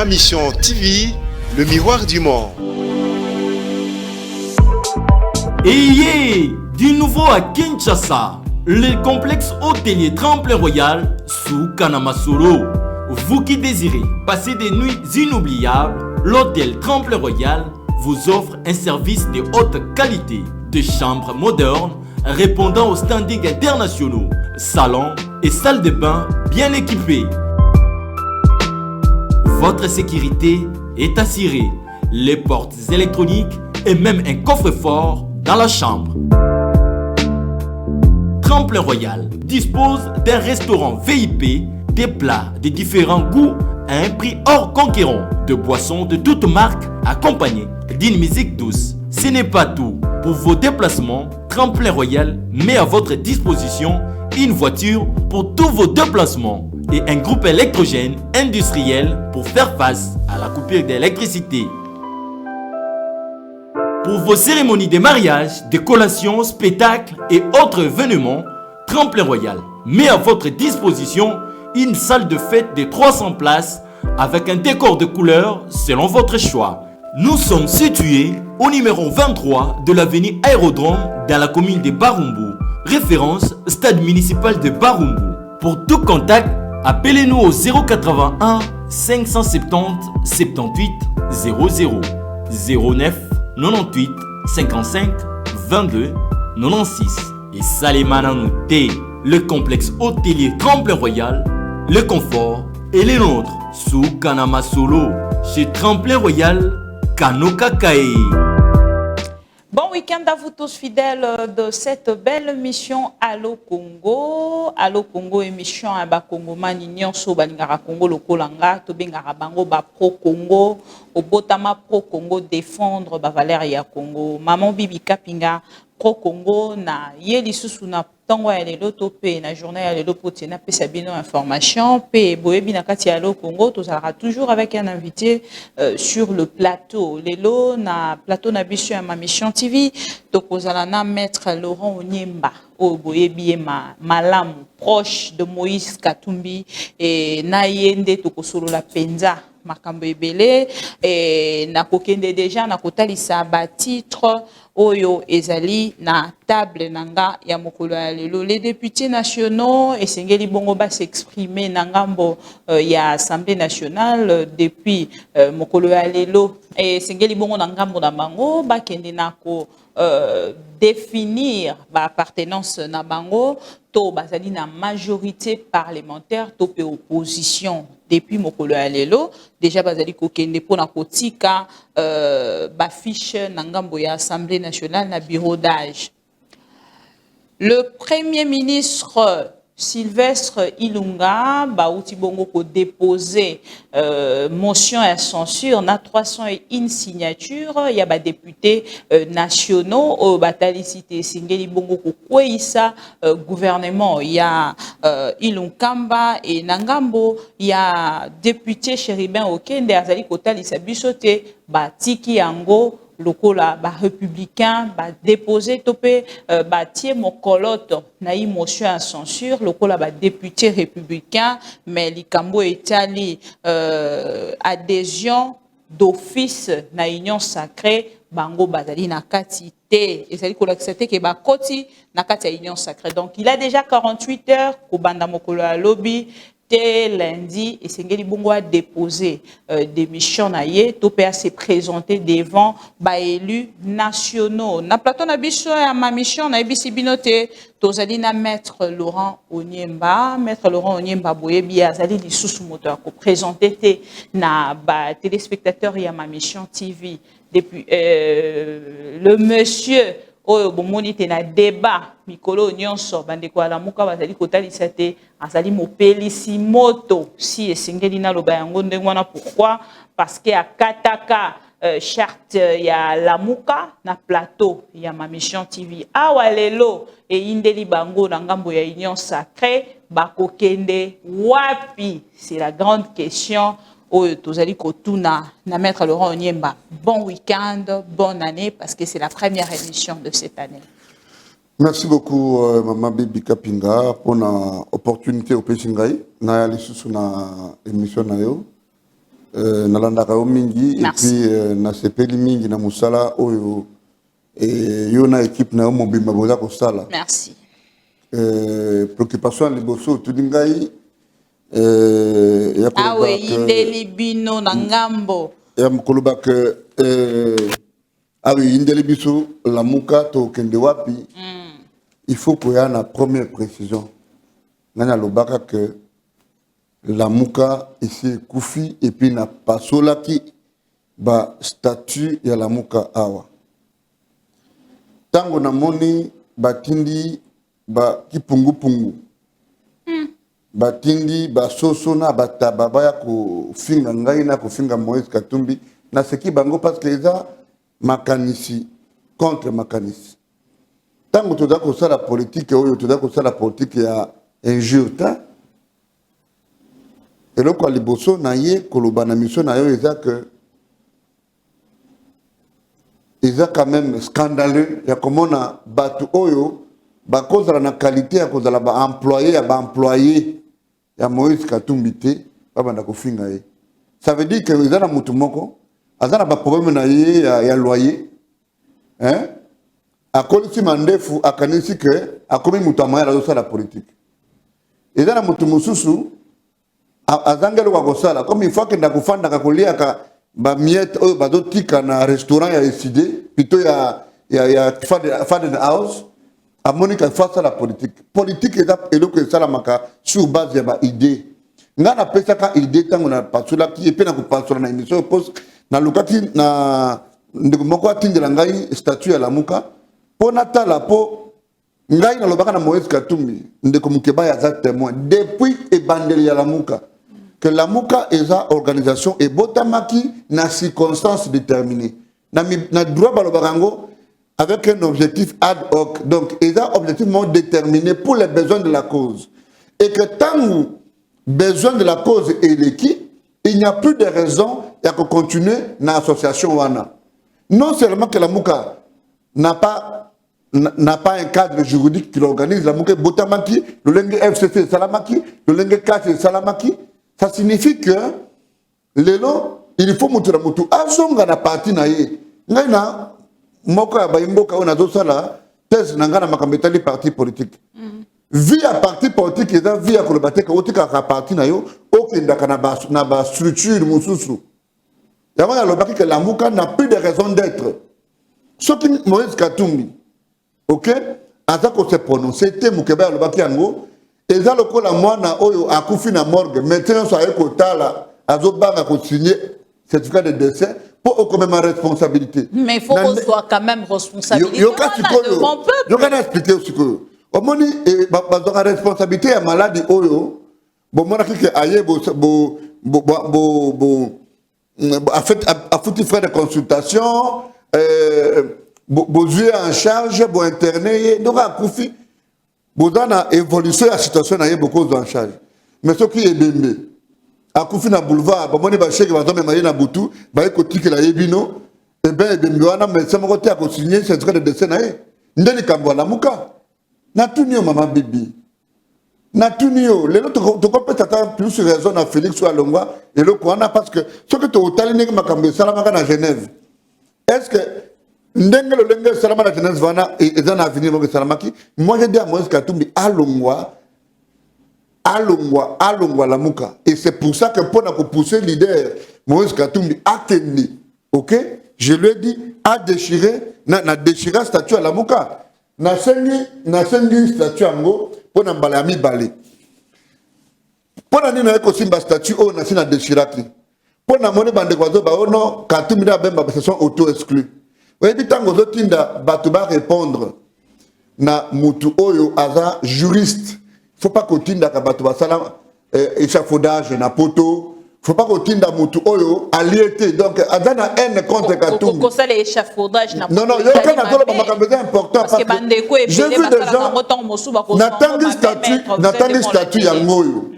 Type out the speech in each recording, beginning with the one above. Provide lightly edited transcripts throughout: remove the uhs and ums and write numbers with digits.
Ma Mission TV, le miroir du monde. Et du nouveau à Kinshasa, le complexe hôtelier Tremplin Royal sous Kanamasoro. Vous qui désirez passer des nuits inoubliables, l'hôtel Tremplin Royal vous offre un service de haute qualité, de chambres modernes répondant aux standards internationaux, salons et salles de bain bien équipées. Votre sécurité est assurée, les portes électroniques et même un coffre-fort dans la chambre. Tremplin Royal dispose d'un restaurant VIP, des plats de différents goûts à un prix hors conquérant, de boissons de toutes marques accompagnées d'une musique douce. Ce n'est pas tout. Pour vos déplacements, Tremplin Royal met à votre disposition une voiture pour tous vos déplacements et un groupe électrogène industriel pour faire face à la coupure d'électricité. Pour vos cérémonies de mariage, de collations, spectacles et autres événements, Tremplin Royal met à votre disposition une salle de fête de 300 places avec un décor de couleurs selon votre choix. Nous sommes situés au numéro 23 de l'avenue Aérodrome dans la commune de Barumbu. Référence stade municipal de Barumbu. Pour tout contact, appelez-nous au 081 570 78 00 09 98 55 22 96 et Salimana Mouté. Le complexe hôtelier Tremplin Royal, le confort et les nôtres sous Kanamasolo chez Tremplin Royal Kanoka Kae. Bon week-end à vous tous fidèles de cette belle mission Allo Congo. Allo Congo émission à Congo Manignon so balingara Congo lokolanga to bengara bango ba pro Congo au botama pro Congo défendre ba valeur ya Congo. Maman Bibi Kapinga pro Congo na yeli susu na tango ya lelo to pe na journée ya lelo poti na pesa bino information pe boyebi na kati ya Allo Congo to sera toujours avec un invité sur le plateau lelo na plateau na biso ya ma mission TV to kozala na maître Laurent Onyemba o boyebi malamu proche de Moïse Katumbi et na yende to kosolola penza makambo ebele et na kokende déjà na kotalisa ba titre oyo ezali na table nanga ya mokolo ya lelo. Les députés nationaux esengeli bongo ba s'exprimer na ngambo ya Assemblée nationale depuis mokolo ya lelo et esengeli bongo na ngambo na bango ba kende na ko définir ba appartenance na bango to bazali na majorité parlementaire to pe opposition depuis mokolo ya lelo déjà bazali kokende pona kotika ba fiche na ngambo ya Assemblée nationale na bureau d'âge. Le Premier ministre Sylvestre Ilunga bauti bongo ko déposer motion à censure na 301 signatures ya ba députés nationaux au batalicité singeli bongo ko kwisa gouvernement ya Ilunkamba et Nangambo ya député Chéribin Okende azali kotalisa bisote batiki yango lokola ba républicain ba déposé topé ba tie mokoloto na yi motion à censure lokola ba député républicain mais likambo etali adhésion d'office na union sacrée bango bazali na kati te ezali ko l'accepter ke ba koti na kati ya union sacrée. Donc il a déjà 48 heures ko banda mokolo ya lobby lundi et sengeli bongo a déposé démission na ye to pe a se présenter devant ba élus nationaux na plateau na biso ya ma mission na ebisi binote tozali na maître Laurent Onyemba boyebi azali lisusu moto ko présenter te na ba téléspectateurs ya ma mission TV depuis le monsieur oyo bomoni te na débat mikolo nyonso bandeko ala muka bazali kotalisa te azali mopelisi moto si esengeli na loba yango ndenge wana. Pourquoi? Parce que akataka charte ya lamuka na plateau ya ma mission TV awa lelo e indeli bango na ngambo ya union sacrée bakokende wapi? C'est la grande question. Tozali Kotuna, na maître Laurent Onyemba. Bon week-end, bonne année, parce que c'est la première émission de cette année. Merci beaucoup, Maman Bibi Kapinga, pour l'opportunité au Pessingaï. Na l'émission na nalandaka yo mingi et puis nasepeli mingi na musala oyo yo na équipe na yo mobimba boza kosala. Merci. Préoccupation liboso tudi ngai awe indeli bino na ngambo ya mkoloba ke awe indeli biso lamuka to kende wapi. Il faut qu'il y ait une première précision. Nana lobaka que lamuka ici Koufi et puis na pasola qui ba statut ya lamuka awa. Tango na moni batindi ba kipungu pungu. Batindi ba soso na batababa ya ko finga ngai na ko finga Moïse Katumbi na seki bango parce que eza makanisi contre makanisi. Tango tu dois la politique ou tu dois la politique ya injure ta. Et donc à liboso na ye koloba na mission na yo eza que eza quand même scandaleux ya comment na batu oyo ba kozala na qualité ya kozala ba employé ya Moïse Katumbi te ba banda ko finga ye. Ça veut dire que eza na mutu moko azana ba problème na ye ya loyer. Hein? Akolisi mandefu akanisi ke akomi mutamaya la politique. Et dans la mutumosusu azangelo kwa kosala comme il faut que ndakufanda kakolia ka ba miette oyo bazotika na restaurant ya décidé plutôt ya Faden House a Monica face à la politique. Politique est eloko esala maka sur base ya ba idée. Ngana pesa ka idée tango na pasula ki epena ko pasula na émission poste na lukati na ndeko moko atindela ngai statut ya lamuka. Po natala po ngai na lobaka na Moïse Katumbi ndeko mukeba ya za témoin depuis ebandeli ya lamuka que lamuka eza organisation et botamaki na circonstances déterminées na droit balobarango avec un objectif ad hoc donc eza objectivement déterminé pour les besoins de la cause et que tant besoin de la cause est l'équipe il n'y a plus de raison de continuer na association wana non seulement que lamuka n'a pas un cadre juridique qui l'organise, la Mouké Botamaki, le Lengue FCC Salamaki, le Lengue KC Salamaki, ça signifie que l'élo, il faut montrer la moutou. Azonga na parti na ye. Ngaina, moka baimboka on a dosala, thèse nangana makambetali parti politique. Via parti politique, et via kolobate ka otika ka parti na yo, okendaka na ba structure mususu. Yamana lobaki que la Mouka n'a plus de raison d'être. Ce qui Moïse Katumbi. Ok, azako se prononcer te mukeba lobaki yango eza lokola mwana oyo akufi na morgue maintenant so ayeko tala azobanga ko signer certificat de décès pour okomema responsabilité mais il faut qu'on soit quand même responsabilité yo kana expliquer sikoyo omoni bazaka responsabilité ya maladie oyo bomona kike aye bo a fait frais de consultation Bozué en charge, bo interné, donc à Koufi, Bodana évolution la situation na beaucoup en charge. Mais ce qui est bimbe, à Koufi na boulevard, ba moni ba chèque ba zome maye na butu, ba ekotiki la yebino, et ben bimbe wana mais ça côté à signer certificat de décès na ye. Ndeli kambo la muka. Na tunio maman bibi. Na tunio, les autres to peut-être plus raison na Félix ou Alongwa et le kwana parce que ce que tu otali ne makambe salamaka na Genève. Est-ce que Ndenge le lenge salama la jeunesse vana et dans l'avenir mo salamaki moi j'ai dit à Moïse Katumbi alongwa la muka et c'est pour ça que pour pousser leader Moïse Katumbi a tenu OK je lui ai dit a déchiré na déchiré statut à la muka na sengi statut ango pour na mbala mi balé pour na nina ko simba statut o na sina déchiraki pour na moni bande kwazo ba ono Katumbi na bemba se sont auto exclus. Oui, tant que Zotinda Batouba répondre na mutu oyo aza juriste. Il ne faut pas que Tinda Batouba salam échafaudage na poto. Il ne faut pas que Tinda mutu oyo aliété. Donc azana haine contre Katumbi. Pourquoi ça l'échafaudage na non, il y a aucun accord qui est important parce que j'ai vu des gens n'attendent statut ya ngoyo.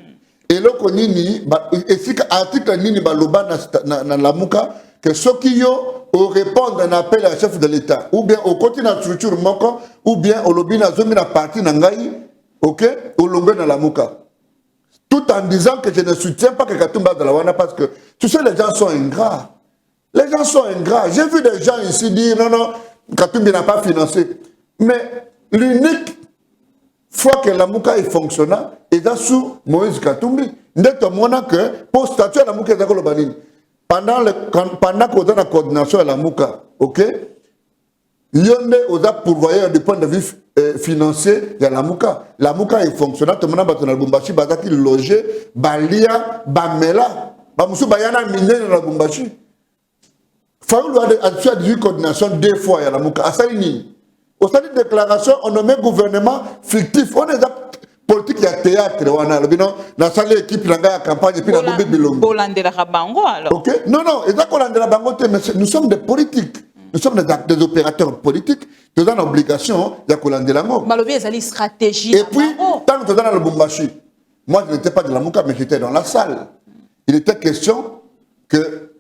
Et là konini et si article nini baloba na lamuka que ceux qui au répondre à un appel à chef de l'État, ou bien au côté de la structure manquant, ou bien au lobby na zone na partie nangai, ok, au lombe na la muka. tout en disant que je ne soutiens pas que Katumba Zalawana parce que, tu sais, les gens sont ingrats. Les gens sont ingrats. J'ai vu des gens ici dire, non, Katumbi n'a pas financé. Mais l'unique fois que la Mouka est fonctionnant, est sous Moïse Katumbi. Ndето mona que, pour statuer la Mouka, pendant qu'on a la coordination de la Mouka, ok? Yonde oza pourvoyeur du point de vue financier de la Mouka. La Mouka est fonctionnante. Tout le monde a Lubumbashi, bazaki logé, balia, bamela, bamusu bayana mine na Lubumbashi. Fayoulou a fait une coordination 2 fois à la Mouka. À Salini, au stade de déclaration, on nomme gouvernement fictif. On est politique à théâtre. On a le bilan dans la équipe dans la campagne et puis dans le Bilongo. Bolandela Bango alors. Ok? Non, Bolandela Bango, mais nous sommes des politiques. Nous sommes des opérateurs politiques. Nous avons l'obligation de Kolandela Bango. Malobi est une stratégie. Et puis, tant que nous avons le Lubumbashi, moi je n'étais pas de la Mouka, mais j'étais dans la salle. Il était question que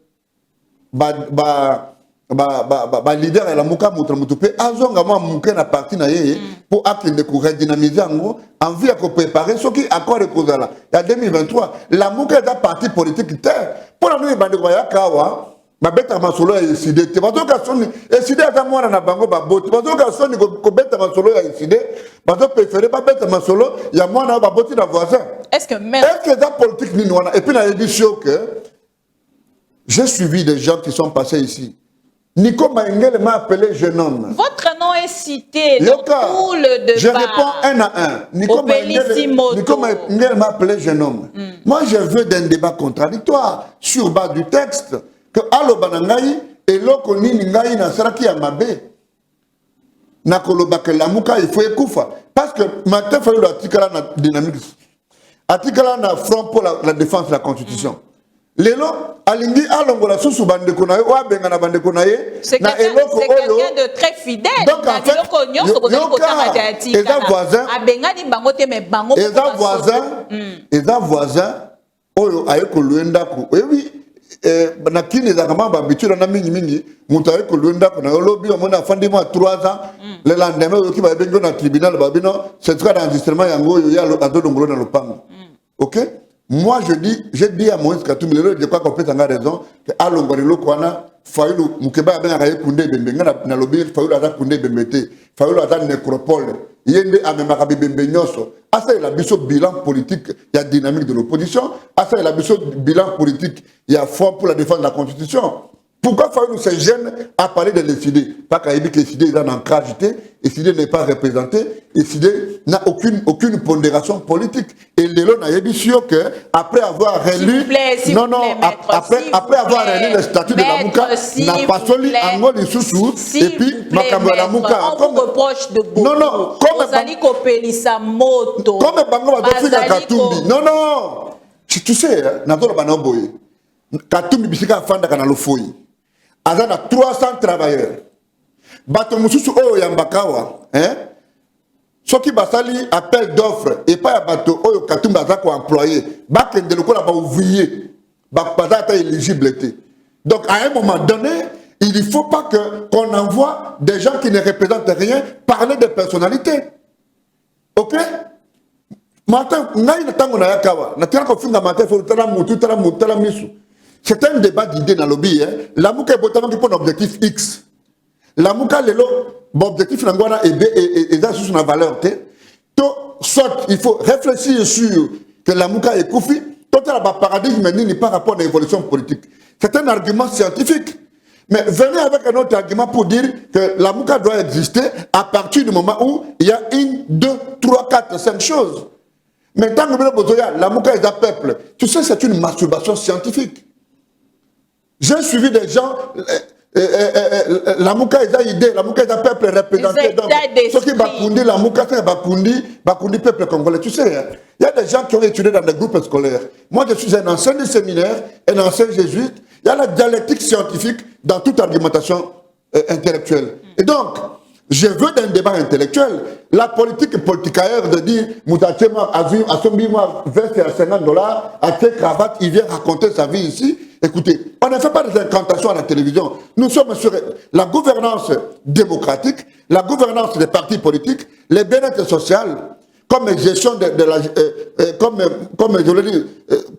leader la Mouka Moutramoutoupé, azonga moi mouké na parti na yé pour acte de redynamiser en vue à préparer ce qui accord de Kozala. Il y a 2023, la Mouka est un parti politique terre. Pour la nuit, Bandekoya Kawa, Babeta Masolo a décidé. Tu vas donc à son décidé à moi na bango babot. Tu vas donc à son ko Beta Masolo a décidé. Parce que préféré pas Beta Masolo, il y a moi na baboti na voisin. Est-ce que la politique ni noana et puis la édition que j'ai suivi des gens qui sont passés ici. Nico Maengel m'a appelé jeune homme. Votre nom est cité dans tout le débat. Je réponds un à un. Nico Maengel m'a appelé jeune homme. Moi, je veux d'un débat contradictoire sur base du texte que Alo Banangaï et Lokoni Ningaï Nasraki Amabe. Nakoloba que la Mouka il faut écoufa. Parce que maintenant, il faut l'article la dynamique. Article na front pour la défense de la Constitution. Lelo alingi alongola susu bande konaye wa benga na bande konaye na eloko oyo quelqu'un de très fidèle donc en fait eza voisin oyo ayeko luenda ko oui na kini za kama babitura na mingi mutu ayeko luenda ko na lobi o mona fandi mo 3 ans le lendemain oyo ki ba bengo na tribunal babino c'est quoi d'enregistrement yango yo ya adolongolo na lopango. OK? Moi, j'ai dit à Moïse Katumbi, je crois qu'on peut avoir raison, que à l'Ongorilo, Fayoulou, Moukeba a bien Koundé Bembe, na lobby, Fayoulou a Koundé Bembete, Fayoulou a nécropole, Yende a même Bembe Nyoso. À ça, il y a un bilan politique, il y a dynamique de l'opposition. À ça, il y a un bilan politique, il y a fond pour la défense de la Constitution. Pourquoi Fayoulou se gêne à parler de l'ECD? Pas qu'à dire que l'ECD est en ancragité, l'ECD n'est pas représenté, l'ECD n'a aucune pondération politique. Et Lélo n'a dit sûr que après avoir réélu, après avoir réélu le statut de la Mouka, n'a pas soli Angol et Soussou, et puis Makambo la Mouka. On vous reproche de beaucoup. Non, comme Bango va faire Katumbi. Non. Tu sais, Nazola Banaboye, Katumbi Bissika Fanda Kanalofoyi. Azana 300 travailleurs. Bato mususu oyo yambakawa, ceux qui basali appel d'offres et pas bato oyo Katumba zako employé, bakende lokola ba ouvrier, ba ta éligibilité. Donc à un moment donné, il ne faut pas qu'on envoie des gens qui ne représentent rien parler de personnalités. OK? Matin, ngai tango na yakawa, na tira ko finga matin faut tala mutu tala misu. C'est un débat d'idées dans le lobby. La Mouka est pour un objectif X. La Mouka, l'objectif est sur la valeur. Soit il faut réfléchir sur que la Mouka est koufi, tout le paradigme n'est pas rapport à l'évolution politique. C'est un argument scientifique. Mais venez avec un autre argument pour dire que la Mouka doit exister à partir du moment où il y a 1, 2, 3, 4, 5 choses. Mais tant que la Mouka est un peuple, tu sais, c'est une masturbation scientifique. J'ai suivi des gens, la Mouka est une idée, la Mouka est un peuple représenté. Donc, ceux qui Bakundi, la Mouka, c'est Bakundi peuple congolais. Tu sais, il y a des gens qui ont étudié dans des groupes scolaires. Moi, je suis un ancien du séminaire, un ancien jésuite. Il y a la dialectique scientifique dans toute argumentation intellectuelle. Et donc, je veux d'un débat intellectuel. La politique ailleurs de dire, Moutachema a vu à son bimois, veste à $50, à tes cravates, il vient raconter sa vie ici. Écoutez, on ne fait pas des incantations à la télévision. Nous sommes sur la gouvernance démocratique, la gouvernance des partis politiques, les bien-être social. comme gestion de la, comme je l'ai dit,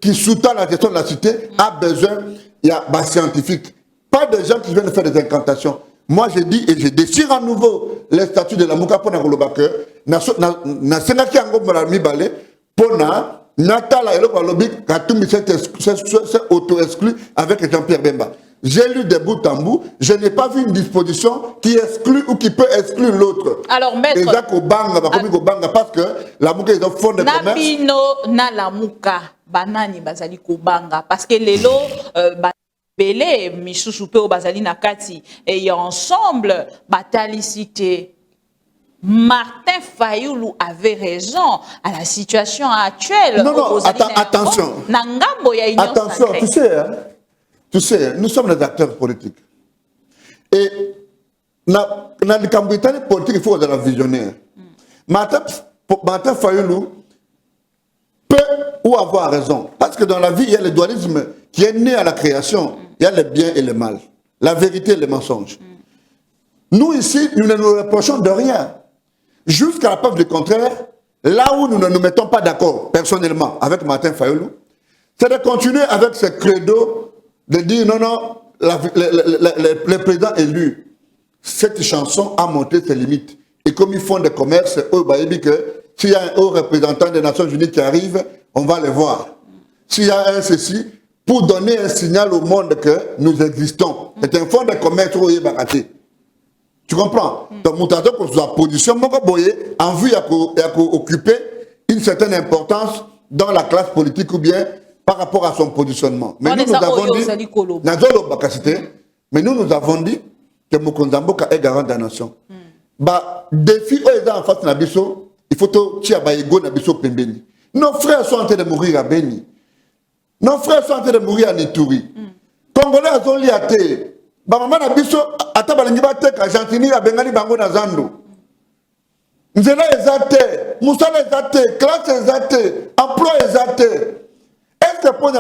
qui sous-tend la gestion de la cité, a besoin, il y a des scientifiques. Pas de gens qui viennent faire des incantations. Moi, je dis et je déchire à nouveau les statuts de la Mouka pour Nagolobake. Na senaki ango marami balé pour Natala et le Walobi, Katoumi s'est auto-exclu avec Jean-Pierre Bemba. J'ai lu de bout en bout, je n'ai pas vu une disposition qui exclut ou qui peut exclure l'autre. Alors, maître. Parce que la Mouka est un fonds de commerce. Nabino na la Mouka, banani bazali kobanga. Parce que les lots, Belé, Misusu pe o bazali na kati, et ensemble, batalicité. Martin Fayoulou avait raison à la situation actuelle. Non, attention. Attention, tu sais, nous sommes des acteurs politiques. Et dans le Cambodge politique, il faut de la visionnaire. Martin Fayoulou peut ou avoir raison. Parce que dans la vie, il y a le dualisme qui est né à la création. Il y a le bien et le mal. La vérité et le mensonge. Nous, ici, nous ne nous reprochons de rien. Jusqu'à la preuve du contraire, là où nous ne nous mettons pas d'accord, personnellement, avec Martin Fayoulou, c'est de continuer avec ce credo de dire non, le président élu, cette chanson a montré ses limites. Et comme ils font des commerces, s'il y a un haut représentant des Nations Unies qui arrive, on va le voir. S'il y a un ceci, pour donner un signal au monde que nous existons. C'est un fonds de commerce où il est raté. Tu comprends? Donc, nous avons que la position, en vue d'occuper une certaine importance dans la classe politique ou bien par rapport à son positionnement. Mais nous avons dit que Mokonzamboka est garant de la nation. Défi en face de Nabiso, il faut que Nabiso Pembeni. Nos frères sont en train de mourir à Beni. Nos frères sont en train de mourir à Nituri. Congolais ont liaté. Maman Nabiso, ata balingi bateka Argentine ya bengali bango na zando. Nzela ezate, musala ezate, classe ezate, emploi ezate. Est-ce que pour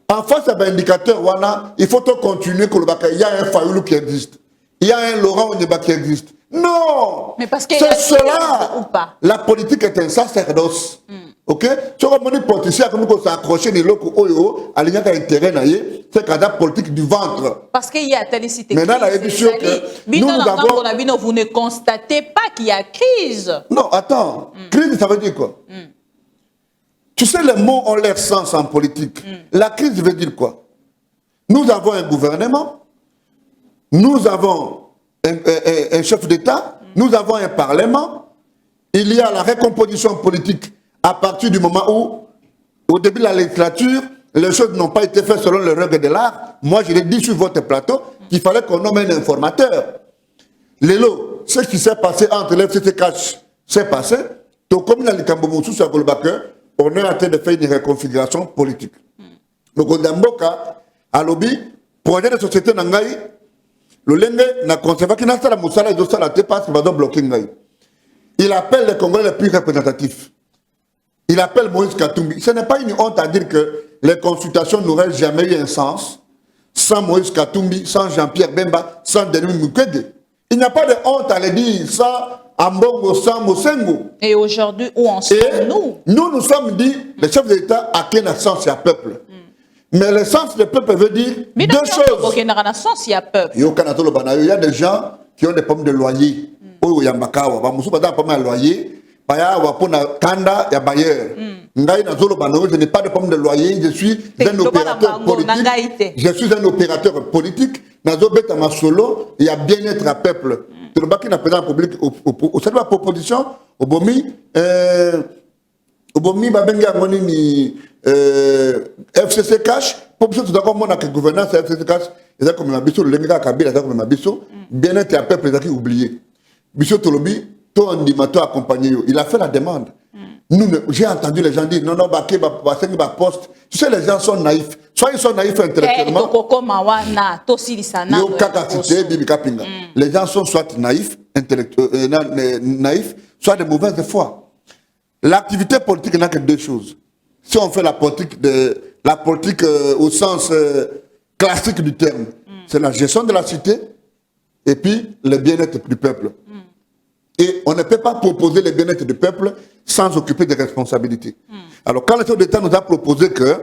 en face à l'indicateur wana, il faut continuer que il y a un Fayoulou qui existe. Il y a un Laurent Onyeba qui existe. Non. Mais parce que c'est cela. La politique est un sacerdoce. Ok? Tu vois, mon politicien, comme on s'accroche les locaux, à l'union d'intérêt, c'est la politique du ventre. Parce qu'il y a telle cité. Maintenant, la émission que nous avons. Vous ne constatez pas qu'il y a crise. Non, attends. Crise, ça veut dire quoi? Tu sais, les mots ont leur sens en politique. La crise veut dire quoi? Nous avons un gouvernement, nous avons un chef d'État, nous avons un parlement, il y a la recomposition politique à partir du moment où, au début de la législature, les choses n'ont pas été faites selon les règles de l'art. Moi, je l'ai dit sur votre plateau qu'il fallait qu'on nomme un informateur. Lélo, ce qui s'est passé entre l'FCTCH s'est passé. Donc, comme dans le Cambodge, on est en train de faire une reconfiguration politique. Donc, on a Mboka, à lobby, projet de société Nangaï, le Lenge n'a conservé qu'il n'a pas la moussala et d'autres la parce qu'il va bloquer Ngaï. Il appelle les Congolais les plus représentatifs. Il appelle Moïse Katumbi. Ce n'est pas une honte à dire que les consultations n'auraient jamais eu un sens sans Moïse Katumbi, sans Jean-Pierre Bemba, sans Denis Mukwege. Il n'y a pas de honte à le dire sans Ambongo, sans Mosengo. Et aujourd'hui, où en sommes-nous? Nous sommes dit, le chef de l'État a qu'un sens, il y a peuple. Mais le sens du peuple veut dire deux choses. Il y y a des gens qui ont des pommes de loyer. Il y a des pommes de loyer. Je n'ai pas de pomme de loyer, je suis un opérateur politique. Je suis un opérateur politique. Il y a bien-être à peuple. Tu vois qu'il n'a pas public au sein de la proposition, au Bomi, FCC Cash, pour que tu aies la gouvernance FCC Cash, il y a comme un biseau, le Lenga Kabila, il y a comme un biseau, bien-être à peuple, il y a oublié. Biseau Tolobi, accompagné. Il a fait la demande. J'ai entendu les gens dire non, poste. Tu sais, les gens sont naïfs. Soit ils sont naïfs intellectuellement. Les gens sont soit naïfs, naïfs, soit de mauvaise foi. L'activité politique n'a que deux choses. Si on fait la politique au sens classique du terme, c'est la gestion de la cité et puis le bien-être du peuple. Et on ne peut pas proposer le bien-être du peuple sans occuper des responsabilités. Alors, quand le chef d'État nous a proposé que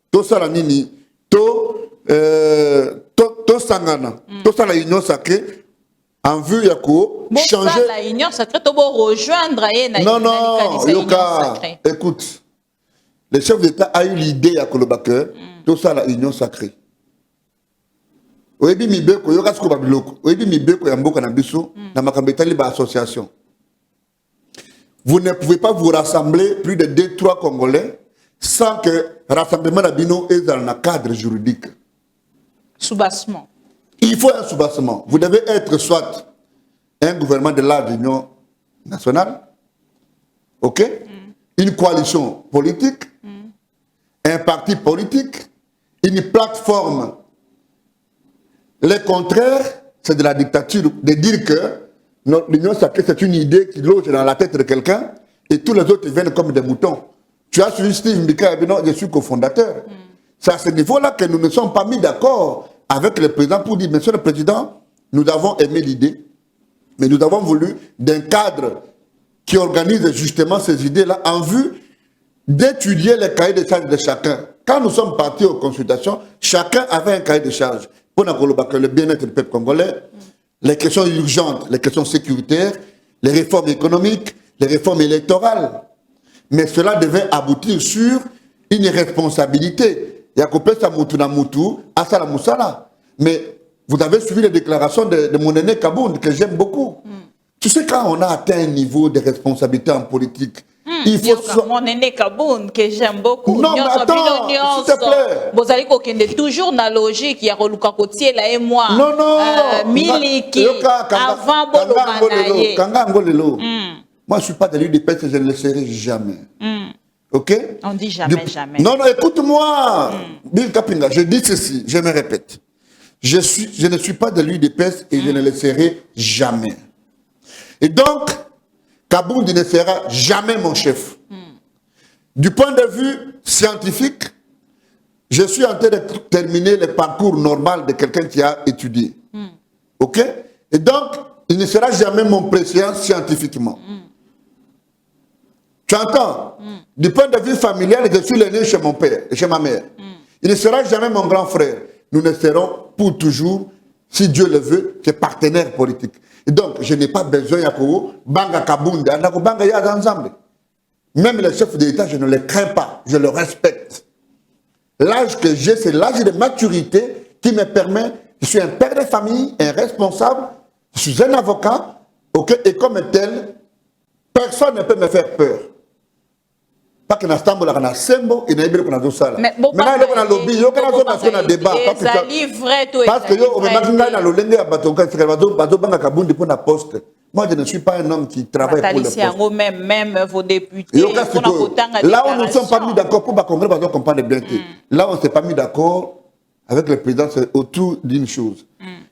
tout ça, la nini, tout sangana, tout ça, la union sacrée, en vue de changer. La union sacrée, tu peux rejoindre non, Yoka, écoute, le chef d'État a eu l'idée à Kolobake, tout ça, la union sacrée. Oyebi mibeko yoka siko babiloko oyebi mibeko ya mboka na biso na makambetali ba association. Vous ne pouvez pas vous rassembler plus de 2-3 Congolais sans que rassemblement na bino est dans un cadre juridique. Soubassement. Il faut un soubassement. Vous devez être soit un gouvernement de l'union nationale, ok, une coalition politique, un parti politique, une plateforme. Le contraire, c'est de la dictature, de dire que l'union sacrée, c'est une idée qui loge dans la tête de quelqu'un et tous les autres viennent comme des moutons. Tu as suivi Steve Mbika, je suis cofondateur. C'est à ce niveau-là que nous ne sommes pas mis d'accord avec le président pour dire, Monsieur le Président, nous avons aimé l'idée, mais nous avons voulu d'un cadre qui organise justement ces idées-là en vue d'étudier les cahiers de charges de chacun. Quand nous sommes partis aux consultations, chacun avait un cahier de charges. Pour le bien-être du peuple congolais, les questions urgentes, les questions sécuritaires, les réformes économiques, les réformes électorales. Mais cela devait aboutir sur une responsabilité. Il y a coupé ça moutouna moutou, asala moussala. Mais vous avez suivi les déclarations de mon aîné Kabound, que j'aime beaucoup. Tu sais, quand on a atteint un niveau de responsabilité en politique, il faut mon aîné Kabound que j'aime beaucoup. Non, mais attends, s'il te plaît. Vous allez toujours dans la logique, il y a Roluka Kotier là et moi. Non. Miliki, avant Bolobanaye. Moi, je ne suis pas de l'UDPS et je ne le serai jamais. Ok? On dit jamais, jamais. Non, écoute-moi. Bill Kapinga, je dis ceci, je me répète. Je ne suis pas de l'UDPS et je ne le serai jamais. Et donc, Kabound ne sera jamais mon chef. Du point de vue scientifique, je suis en train de terminer le parcours normal de quelqu'un qui a étudié. Ok? Et donc, il ne sera jamais mon président scientifiquement. Tu entends? Du point de vue familial, je suis l'aîné chez mon père et chez ma mère. Il ne sera jamais mon grand frère. Nous ne serons pour toujours, si Dieu le veut, que partenaires politiques. Et donc, je n'ai pas besoin de Banga Kabound, Banga Yad ensemble. Même les chefs d'État, je ne les crains pas, je les respecte. L'âge que j'ai, c'est l'âge de maturité qui me permet, je suis un père de famille, un responsable, je suis un avocat, ok, et comme tel, personne ne peut me faire peur. Pas que Nastambo la kana sembo et na ibele kuna dosala. Mais maintenant on a lobby, yo kana zo parce qu'on a débat parce que yo on m'a dit na lolenge ya bato ka sekala bato banga Kabound pour na poste. Moi je ne suis pas un homme qui travaille pour le poste. Même vos députés là où nous ne sommes pas mis d'accord pour ba congrès bato comprendre bien que là on s'est pas mis d'accord avec le président autour d'une chose.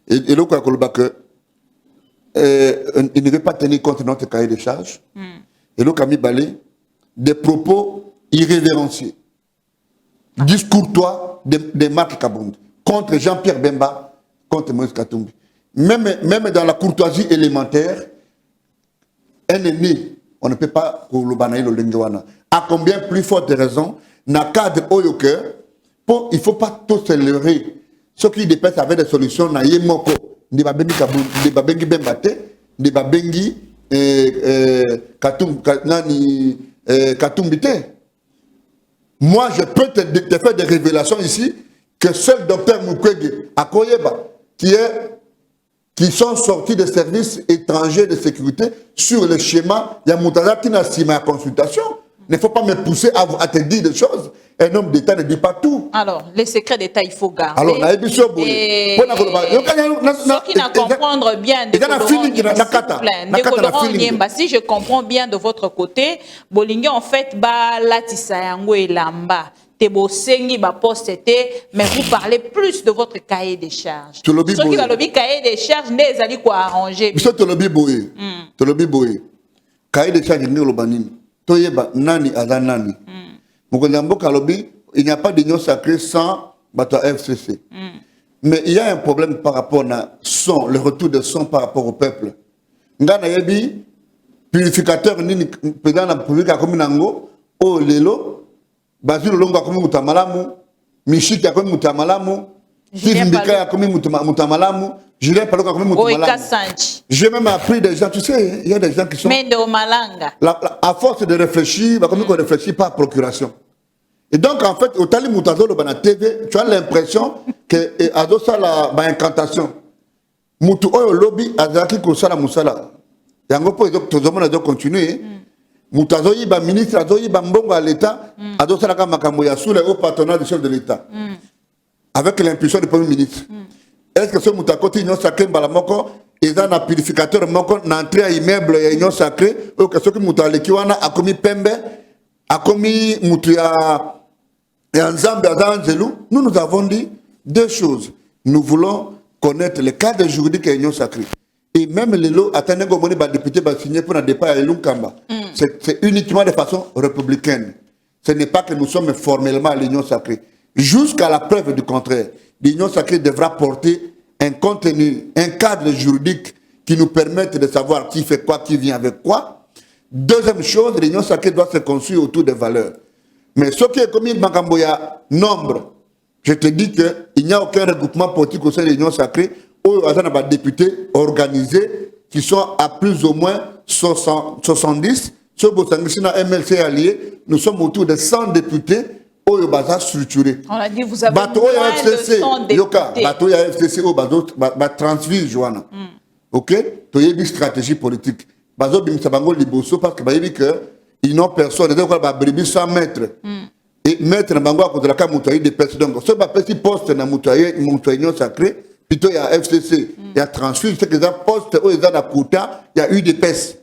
Et le quoi que il ne veut pas tenir compte de notre cahier de charges. Et le Camille Balé des propos irrévérencieux, discourtois de Marc Kabound contre Jean-Pierre Bemba, contre Moïse Katumbi. Même dans la courtoisie élémentaire, un ennemi, on ne peut pas le lengewana. À combien plus forte raison, dans le cadre Oyoke, il ne faut pas tout se leurrer. Ceux qui dépassent avec des solutions, na yemoko, ne babengi Kabound, ne babengi Bembate, ne babengi Katumbite. Moi, je peux te faire des révélations ici que seul docteur Mukwege à Koyeba, qui sont sortis des services étrangers de sécurité sur le schéma Yamoutaza qui n'a pas ma consultation. Il ne faut pas me pousser à te dire des choses. Un homme d'État ne dit pas tout. Alors, les secrets d'État, il faut garder. Alors, ceux qui ne comprennent bien si je comprends bien de votre côté, Bolingue, en fait, Latisayango et Lamba. Mais vous parlez plus de votre cahier des charges. Ceux qui va le cahier des charges, n'est allé quoi arranger. Cahier des charges, Nani Azanani. Il n'y a pas d'union sacrée sans FCC. Mais il y a un problème par rapport à son, le retour de son par rapport au peuple. purificateur nini président la République a comme nango o lelo Basil Longo a comme mutamalamu Michik a comme mutamalamu Steve Mbeka a comme mutamalamu Julien Palok a comme mutamalamu. J'ai même appris des gens, tu sais, il y a des gens qui sont Mendo Malanga. À force de réfléchir, comme on réfléchit par procuration. Et donc en fait au tali mutazo le bana TV, tu as l'impression que ado ça la incantation. Mutu oyo lobby azaki ko sala musala. Yango po tozomona do continuer. Mutazo yiba ministre azo yiba mbongo à l'état, ado sala ka makambo ya sous le haut patronat du chef de l'état. Avec l'impulsion du premier ministre. Est-ce que ce mutakoti union sacrée mbalamoko eza na purificateur moko na entrée à immeuble ya union sacrée o que ce que mutaleki wana a commis pembe a commis mutu ya Nzambe Azanzelu? Nous avons dit deux choses. Nous voulons connaître le cadre juridique de l'union sacrée. Et même les lots, attendez que les députés vont signer pour un départ à Elunkamba. C'est uniquement de façon républicaine. Ce n'est pas que nous sommes formellement à l'union sacrée. Jusqu'à la preuve du contraire, l'union sacrée devra porter un contenu, un cadre juridique qui nous permette de savoir qui fait quoi, qui vient avec quoi. Deuxième chose, l'union sacrée doit se construire autour des valeurs. Mais ce qui est commis Makamboya, nombre, je te dis qu'il n'y a aucun regroupement politique au sein de l'Union sacrée où il y a des députés organisés qui sont à plus ou moins 70. Ce que MLC allié, nous sommes autour de 100 députés où il y a structuré. On a dit vous avez moins de 100 députés. Bateau ya FCC où il y a transvise, Joanna. Ok? Il y a une stratégie politique. Bazo Bimsabango Liboso parce que ils n'ont personne. Ils ont bribi 100 mètres. Et mettre dans Bango à cause de la Kamoutoye des personnes. Donc, ce petit poste dans Moutaye, Union sacrée, plutôt il y a FCC, il y a transfert, c'est que les postes où il y a la Kouta, il y a eu des PES.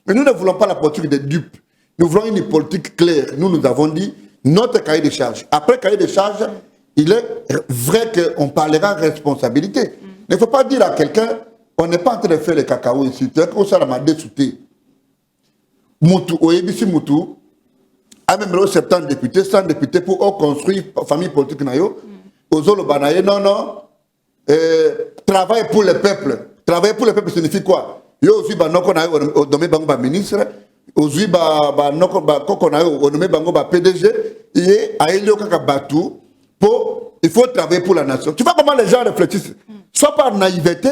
Mais nous ne voulons pas la politique des dupes. Nous voulons une politique claire. Nous avons dit notre cahier de charges. Après le cahier de charges, il est vrai qu'on parlera de responsabilité. Il ne faut pas dire à quelqu'un, on n'est pas en train de faire le cacao ici. C'est que ça m'a dessouté. Moutou, Oebisi Moutou, a même 70 députés, 100 députés pour construire la famille politique. Ozolo Banaye, non. Travail pour le peuple. Travail pour le peuple signifie quoi? Yo aussi, Banoko Nayo, au nommé Bango ministre, aussi, Banoko Koko Nayo, au nommé Bango PDG, et à Elio Kakabatou, il faut travailler pour la nation. Tu vois comment les gens réfléchissent? Soit par naïveté,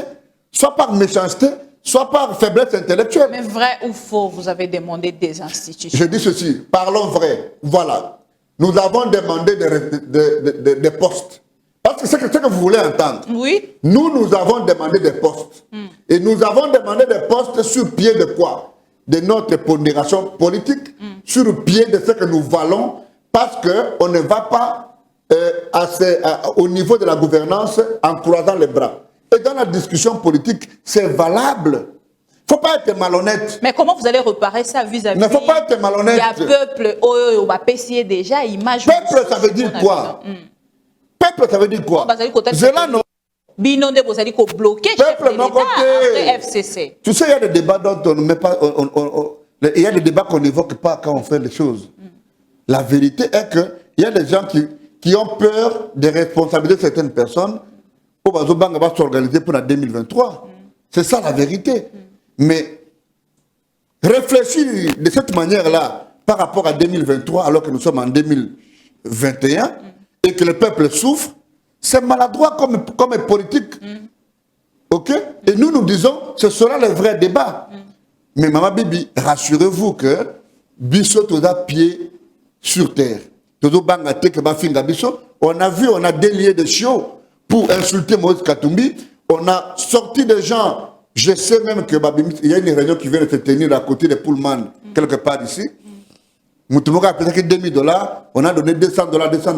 soit par méchanceté, soit par faiblesse intellectuelle. Mais vrai ou faux, vous avez demandé des institutions? Je dis ceci, parlons vrai. Voilà. Nous avons demandé des postes. Parce que c'est ce que vous voulez entendre. Oui. Nous avons demandé des postes. Et nous avons demandé des postes sur pied de quoi? De notre pondération politique, sur pied de ce que nous valons, parce qu'on ne va pas au niveau de la gouvernance en croisant les bras. Et dans la discussion politique, c'est valable. Il ne faut pas être malhonnête. Mais comment vous allez reparer ça vis-à-vis? Il ne faut pas être malhonnête. Il y a peuple, on va payer déjà, image. Peuple, ça veut dire quoi? Peuple, ça veut dire quoi? Zéla, non. Binonde, vous allez bloquer peuple, non, après FCC. Tu sais, il y a des débats dont on ne met pas. Il y a des débats qu'on n'évoque pas quand on fait les choses. La vérité est qu'il y a des gens qui ont peur des responsabilités de certaines personnes. Bazobanga va s'organiser pour la 2023. C'est ça la vérité. Mais réfléchir de cette manière-là par rapport à 2023, alors que nous sommes en 2021, et que le peuple souffre, c'est maladroit comme politique. Ok? Et nous disons, ce sera le vrai débat. Mais Maman Bibi, rassurez-vous que Bissot a pied sur terre. On a vu, on a délié des chiots pour insulter Moïse Katumbi. On a sorti des gens. Je sais même qu'il y a une réunion qui vient de se tenir à côté de Pullman, quelque part ici. Moutumoka a payé $2,000. On a donné $200, $200.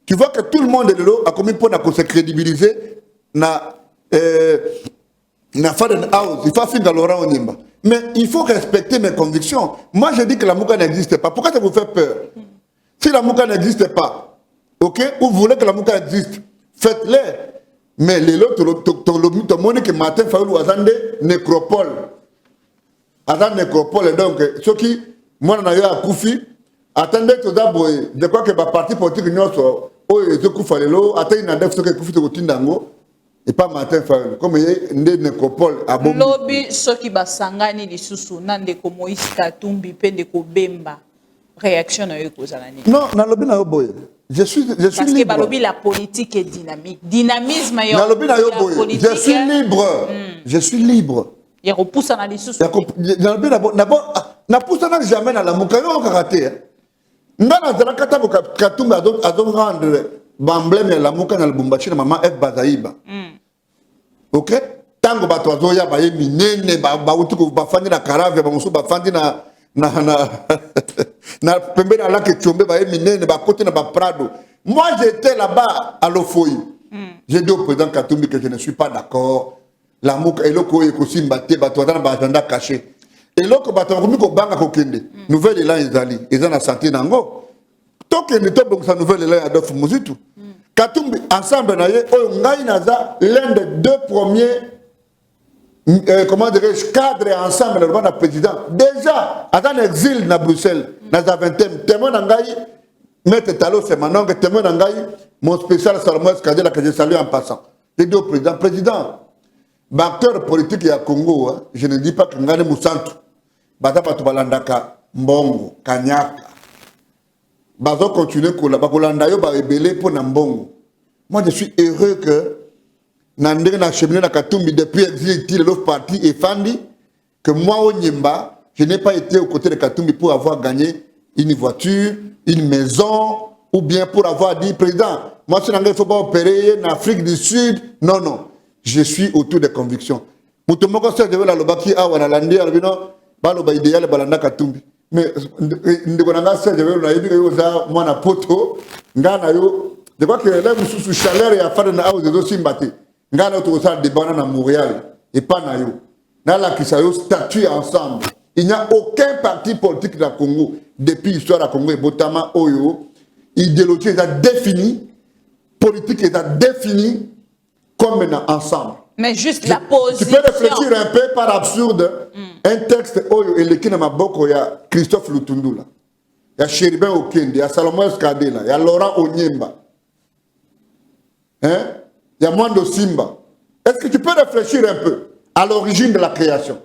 Tu vois que tout le monde est là, a commis pour se crédibiliser. Il faut finir Laurent Onyemba. Mais il faut respecter mes convictions. Moi, je dis que la Mouka n'existe pas. Pourquoi ça vous fait peur? Si la Mouka n'existe pas, ok, ou vous voulez que la Mouka existe, faites-le. Mais les autres, tout le monde qui matin fait une nécropole. Azan nécropole, donc, ceux qui, moi, on a eu à Koufi, attendez tout d'abord, je crois que le parti politique, nous, attendez, il y a des gens qui Koufi au Tindango. Et pas Martin Fayulu. Comme il y a une nécropole à Bombi. Lobby, ceux qui basangani les sous nande ko Moïse Katumbi pende ko Bemba. Réaction na yo kozalani. Non, na lobby na yo boye. Je suis Parce que libre. balobi la politique est dynamique. Dynamisme yo. Na lobby na yo boye. Je suis libre. Je suis libre. Il repousse na les sous. Na lobby na pousse na jamais na la mukayo karaté. Ndana zala kata Katumbi ado rendre emblème la muka na Lubumbashi na maman F Bazaïba. Ok? Tango bato azoya ba ye minene ba utuko ba fandi na Karave ba musu ba fandi na pembe na lac Tchombe ba ye minene ba côté na ba Prado. Moi j'étais là-bas à Lofoyi. J'ai dit au président Katumbi que je ne suis pas d'accord. La muka eloko e kosimba te bato na ba agenda caché. Eloko bato ko miko banga ko kende. Nouvelle élan ezali, ezana santé nango. Tokende to donc sa nouvelle élan Adolphe Muzitu. Katumbi ensemble na ye oyo ngai naza l'un des deux premiers comment dirais-je cadre ensemble le président déjà à exil na Bruxelles na za 20e témoin ngai maître Talo Semanong témoin ngai mon spécial Salomon Kadela que je salue en passant. Je dis au président acteur politique ya Congo hein, je ne dis pas que ngane musantu bata batu balandaka mbongo kanyaka bazo continuer kola bakolanda yo ba rebelle pour na mbongo. Moi je suis heureux que Nandé na cheminé na Katumbi depuis exil il l'autre parti et Fandi que moi au Nyemba je n'ai pas été aux côtés de Katumbi pour avoir gagné une voiture, une maison ou bien pour avoir dit président moi si il faut pas opérer en Afrique du Sud non je suis autour des convictions. Mutomoko se de la lobaki a wana landi albino baloba idéal balanda Katumbi mais ndeko nanga se de la yebi yo za mwana poto ngana yo de quoi que là sous chaleur ya fada na au de simbate ngana to ça de banana na Montréal et pas na yo na la qui ça yo statut ensemble. Il n'y a aucun parti politique dans le Congo depuis l'histoire du Congo et Botama Oyo idéologie est définie politique est définie comme maintenant ensemble. Mais juste la position. Tu peux réfléchir un peu par absurde. Un texte Oyo et le Kinama Boko il y a Christophe Lutundula, il y a Chéribin Okende, il y a Salomon Skadela, il y a Laurent Onyemba. Hein? Il y a Mwando Simba. Est-ce que tu peux réfléchir un peu à l'origine de la création?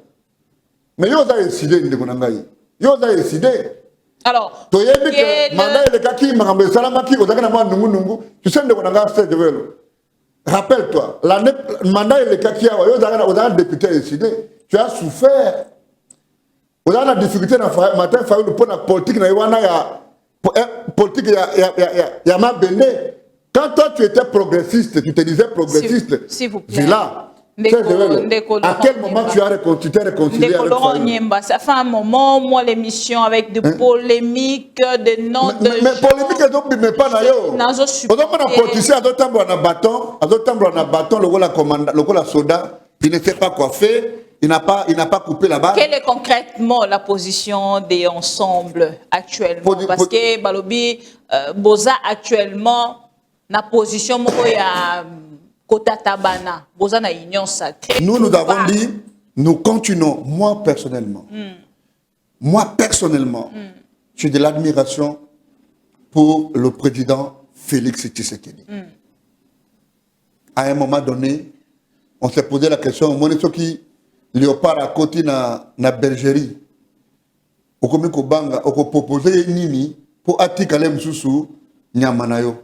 Mais yo a décidé de Monangaï. Yo a décidé. Alors, tu sais que mandat le kaki marambe salamaki odaka na nungu nungu. Tu sais de Monanga c'est de vélo. Rappelle-toi, l'année mandat le kaki yo a député décidé. Tu as souffert. On a la difficulté dans matin Fayulu pour la politique na wana ya politique ya mabende. Quand toi tu étais progressiste, tu te disais progressiste. S'il vous plaît. Là. À quel moment tu t'es réconcilié avec Fayulu? Ça fait un moment, moi, l'émission avec des polémiques, des noms de mais polémiques, mais pas d'ailleurs. On a politicien, à d'autres temps, on a bâton, le soda, il ne sait pas quoi faire, il n'a pas coupé la barre. Quelle est concrètement la position des ensembles actuellement? Parce que Balobi, Boza actuellement, la position, Kota Tabana, Bozana Union Sacrée. Nous avons dit, nous continuons, moi personnellement, j'ai de l'admiration pour le président Félix Tshisekedi. À un moment donné, on s'est posé la question, mon qui léopard à côté na bergerie, au comité Banga, on proposé nini pour attirer Msusu Nyamanayo.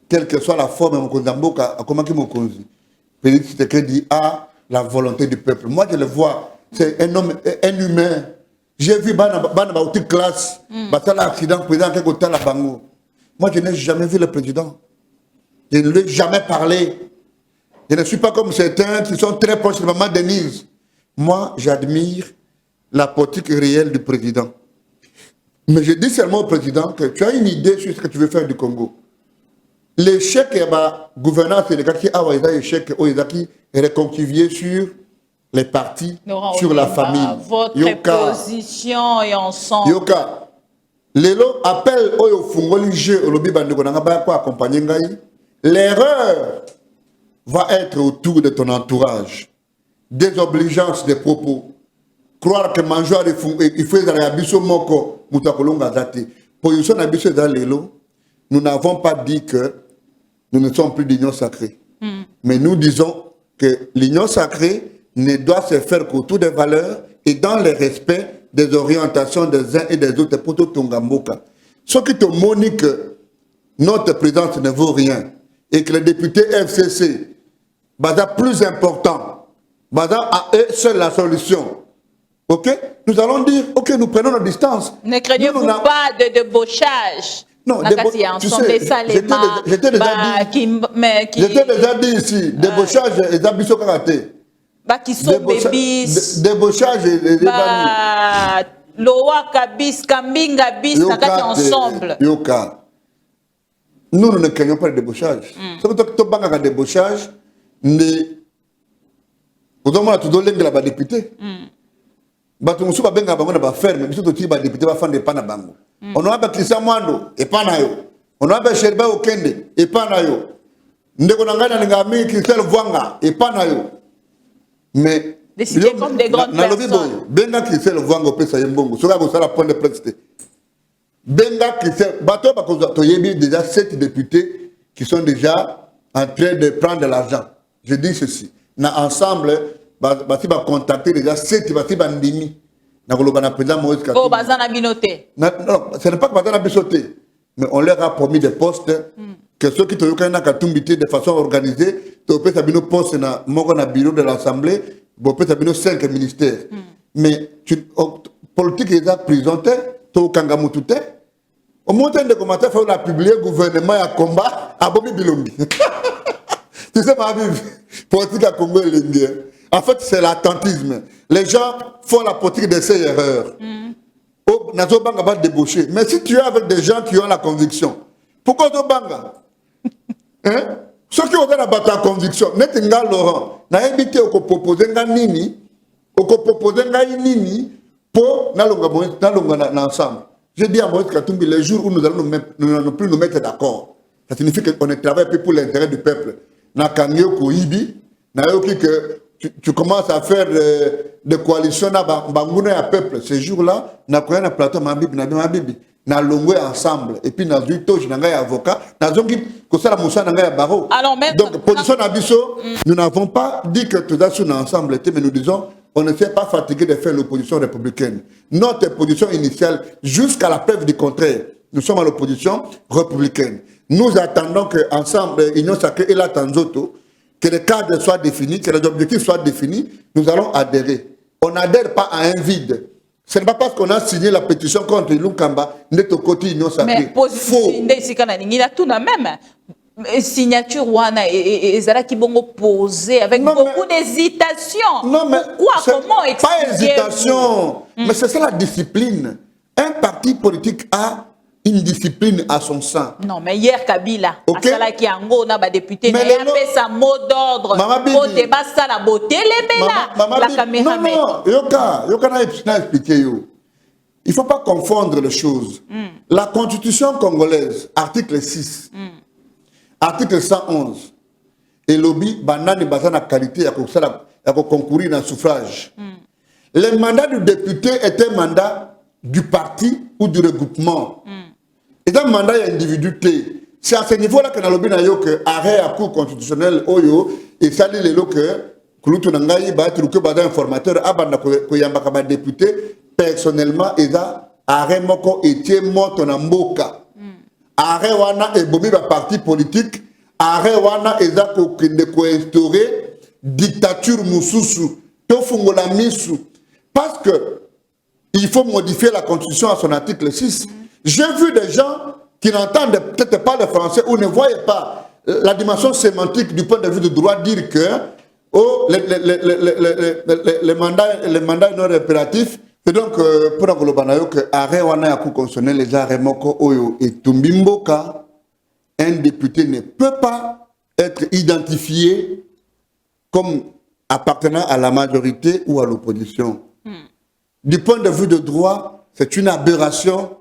Quelle que soit la forme, Félix Tshisekedi a la volonté du peuple. Moi, je le vois, c'est un homme, un humain. J'ai vu Bana classe, accident, président, moi, je n'ai jamais vu le président. Je ne lui ai jamais parlé. Je ne suis pas comme certains qui sont très proches de maman Denise. Moi, j'admire la politique réelle du président. Mais je dis seulement au président que tu as une idée sur ce que tu veux faire du Congo. L'échec de la gouvernance, c'est le cas qui a un échec qui est reconquivier sur les partis, sur la famille. Votre position est ensemble. Yoka, Lelo appelle au Fungoli jeu au lobby bandekonanga pour accompagner Ngaï. L'erreur va être autour de ton entourage. Désobligeance des propos. Croire que Manjoa il faut aller à Bisso Moko, Moutakolonga Zate. Position à Bisso Zalelo, nous n'avons pas dit que nous ne sommes plus d'union sacrée. Mais nous disons que l'union sacrée ne doit se faire qu'autour des valeurs et dans le respect des orientations des uns et des autres pour tout Tongamboka. Ce qui te montre que notre présence ne vaut rien et que les députés FCC, Baza plus important, Baza a eux seule la solution. Ok? Nous allons dire, ok, nous prenons nos distances. Ne craignez-vous pas de débauchage? Non, tu sais, j'étais déjà dit ici, débauchage et abisso karaté. Qui sont bébis. Débauchage et Loa kabis, kambinga bis, nakati ensemble. Yoka. Nous ne craignons pas le débauchage. Ce que tu as un débauchage, nous avons tout donné la député. Batu musuba benga bango na ba ferme biso toti ba député ba fande pana bango ono aba Christian Mwando e pana yo ono aba Sherba Okende e pana yo ndeko nangana ngami Christelle Vwanga e pana yo mais décidé comme des grandes personnes benga Christelle Vwanga pesa yembongo soka ko sala point de presse benga Christelle bato ba ko to yebi déjà 7 députés qui sont déjà en train de prendre de l'argent. Je dis ceci na ensemble bati va contacter déjà 7 bati bandimi na koloba na président Moïse Katumbi. Oh bazana binoté. Non, ce n'est pas que bazana binoté, mais on leur a promis des postes que ceux qui te yokana Katumbi de façon organisée, tu peux sabino poste na moko na bureau de l'Assemblée, tu peux sabino 5 ministères. Mais politique est à prison to kanga mutute. Au montant de commentaires faut la publier gouvernement à combat à Bobi Bilombi. Tu sais ma vie politique à Congo et l'Indien. En fait, c'est l'attentisme. Les gens font la politique de ces erreurs. Nazo Banga va débaucher. Mais si tu es avec des gens qui ont la conviction, pourquoi Nazo Banga? Ceux qui ont la conviction, n'est-ce pas Laurent? N'a évité au proposer un nini, au proposer un nini pour n'allonga ensemble. Je dis à Moïse Katumbi, les jours où nous allons plus nous mettre d'accord, ça signifie qu'on ne travaille plus pour l'intérêt du peuple. Na Kangyo Koibi, na yoki que tu commences à faire des coalitions na banguna ya peuple. Ces jours-là, na koya na plateau mabibi na mabibi na longwe ensemble et puis na zuito je n'anga avocat na zongi ko sala musa na ya baro. Donc position na biso, nous n'avons pas dit que tout ça sont ensemble, mais nous disons on ne s'est pas fatigué de faire l'opposition républicaine. Notre position initiale, jusqu'à la preuve du contraire, nous sommes à l'opposition républicaine. Nous attendons que ensemble, Union Sacrée et la Tanzoto, que les cadres soient définis, que les objectifs soient définis, nous allons adhérer. On n'adhère pas à un vide. Ce n'est pas parce qu'on a signé la pétition contre Lukamba, notre côté Union Sacrée. Faux. Signature wana et Zara qui vont opposer avec beaucoup d'hésitation. Non, mais pourquoi? Comment expliquer? Pas hésitation, mais c'est ça la discipline. Un parti politique a une discipline à son sein. Non, mais hier Kabila, okay. Asala qui ango na ba député, mais il a sa mot d'ordre. Pour débat ça la beauté les bella la caméra. Non, yoka na expliquer yo. Il faut pas confondre les choses. La Constitution congolaise, article 6. Article 111. Et lobby banane bazana qualité à concourir dans le suffrage. Le mandat du député est un mandat du parti ou du regroupement. Et un mandat individuel. C'est à ce niveau-là que dans le lobby que arrêt à cour constitutionnel oyo et ça dit le que Kulutu Nangayi ba truqué ba informateur abanda ko yambaka ba député personnellement et ça arrêt moko etie moto na mboka. Arrêt wana et bomi ba parti politique arrêt wana et ça ko instaurer dictature mususu to fungola misu parce que il faut modifier la constitution à son article 6. J'ai vu des gens qui n'entendent peut-être pas le français ou ne voyaient pas la dimension sémantique du point de vue du droit dire que oh, les mandats non impératifs. Et donc, pour la globanayo, que arrêt wana ya constitutionnel les arrêts moko oyo et tumbimboka, un député ne peut pas être identifié comme appartenant à la majorité ou à l'opposition. Du point de vue de droit, c'est une aberration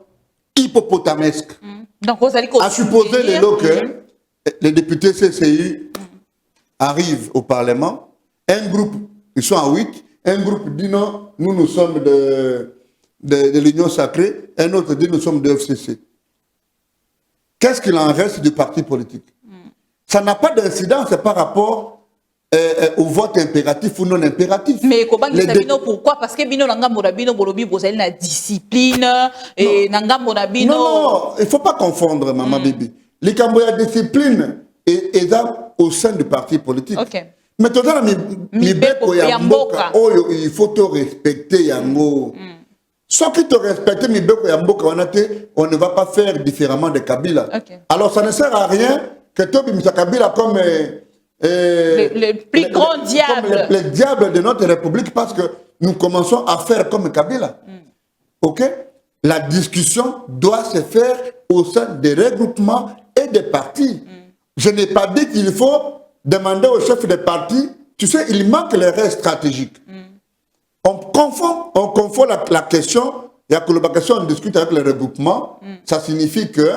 hippopotamesque. Donc, vous allez à supposer que les députés CCI arrivent au Parlement, un groupe, ils sont à 8, un groupe dit non, nous sommes de l'Union Sacrée, un autre dit nous sommes de FCC. Qu'est-ce qu'il en reste du parti politique? Ça n'a pas d'incidence par rapport au vote impératif ou non impératif. Mais pourquoi? Parce que bino nanga morabino bolobi bozali na discipline et nanga morabino. Non, il faut pas confondre, maman Bibi. Les Camboya discipline est au sein du parti politique. Ok. Mais tout à l'heure, il faut te respecter yango. Ceux qui te respectent, on ne va pas faire différemment de Kabila. Okay. Alors ça ne sert à rien que tu bimis Kabila comme le plus grand diable. Le diable de notre République, parce que nous commençons à faire comme Kabila. Ok? La discussion doit se faire au sein des regroupements et des partis. Je n'ai pas dit qu'il faut demander au chef des partis, tu sais, il manque les règles stratégiques. On confond la question, il y a que la question, on discute avec les regroupements, ça signifie que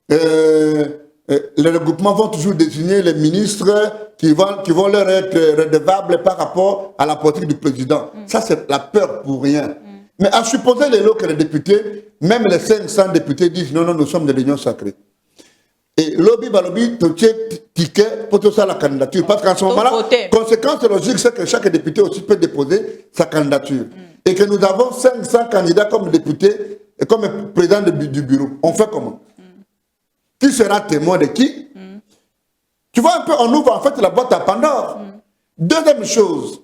les regroupements vont toujours désigner les ministres qui vont leur être redevables par rapport à la politique du président. Ça, c'est la peur pour rien. Mais à supposer les lots que les députés, même les 500 députés disent non, non, nous sommes de l'Union sacrée. Et lobby, tu ticket pour tout ça la candidature. Parce qu'en ce moment-là, conséquence logique, c'est que chaque député aussi peut déposer sa candidature. Et que nous avons 500 candidats comme députés et comme président du bureau. On fait comment? Qui sera témoin de qui? Tu vois un peu, on ouvre en fait la boîte à Pandore. Deuxième chose,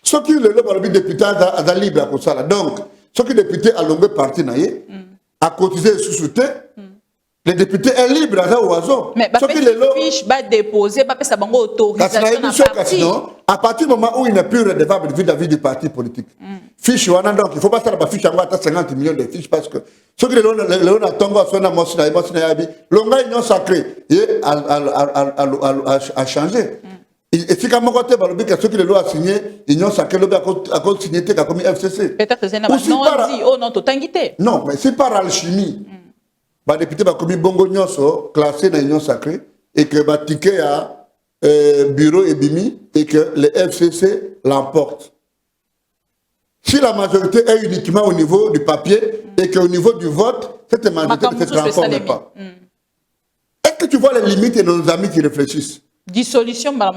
ceux qui le lobby député à libre à ça. Donc, ceux qui députés à longue partie à cotiser sous-souté, les députés sont libres à oiseau. Mais ceux qui les fiches va déposer, pas ça bango autorisation à partir du moment où il n'est plus redevable vis-à-vis du parti politique. Fiche donc il ne faut pas faire la fiche à 50 millions de fiches parce que ceux qui les ont tongo à son amosina yabi, l'onga union sacrée a changé. Et si comme côté balobi que ceux qui les ont signé union sacrée l'obé à cause signé comme FCC. Peut-être que c'est non dit oh non totangité. Non, mais c'est par alchimie. Les députés ont commis bongo nyonso classé dans l'union sacrée et que le ticket à bureau est bimi et que le FCC l'emporte. Si la majorité est uniquement au niveau du papier et qu'au niveau du vote, cette majorité ne se transforme pas. Est-ce que tu vois les limites de nos amis qui réfléchissent? Dissolution, non,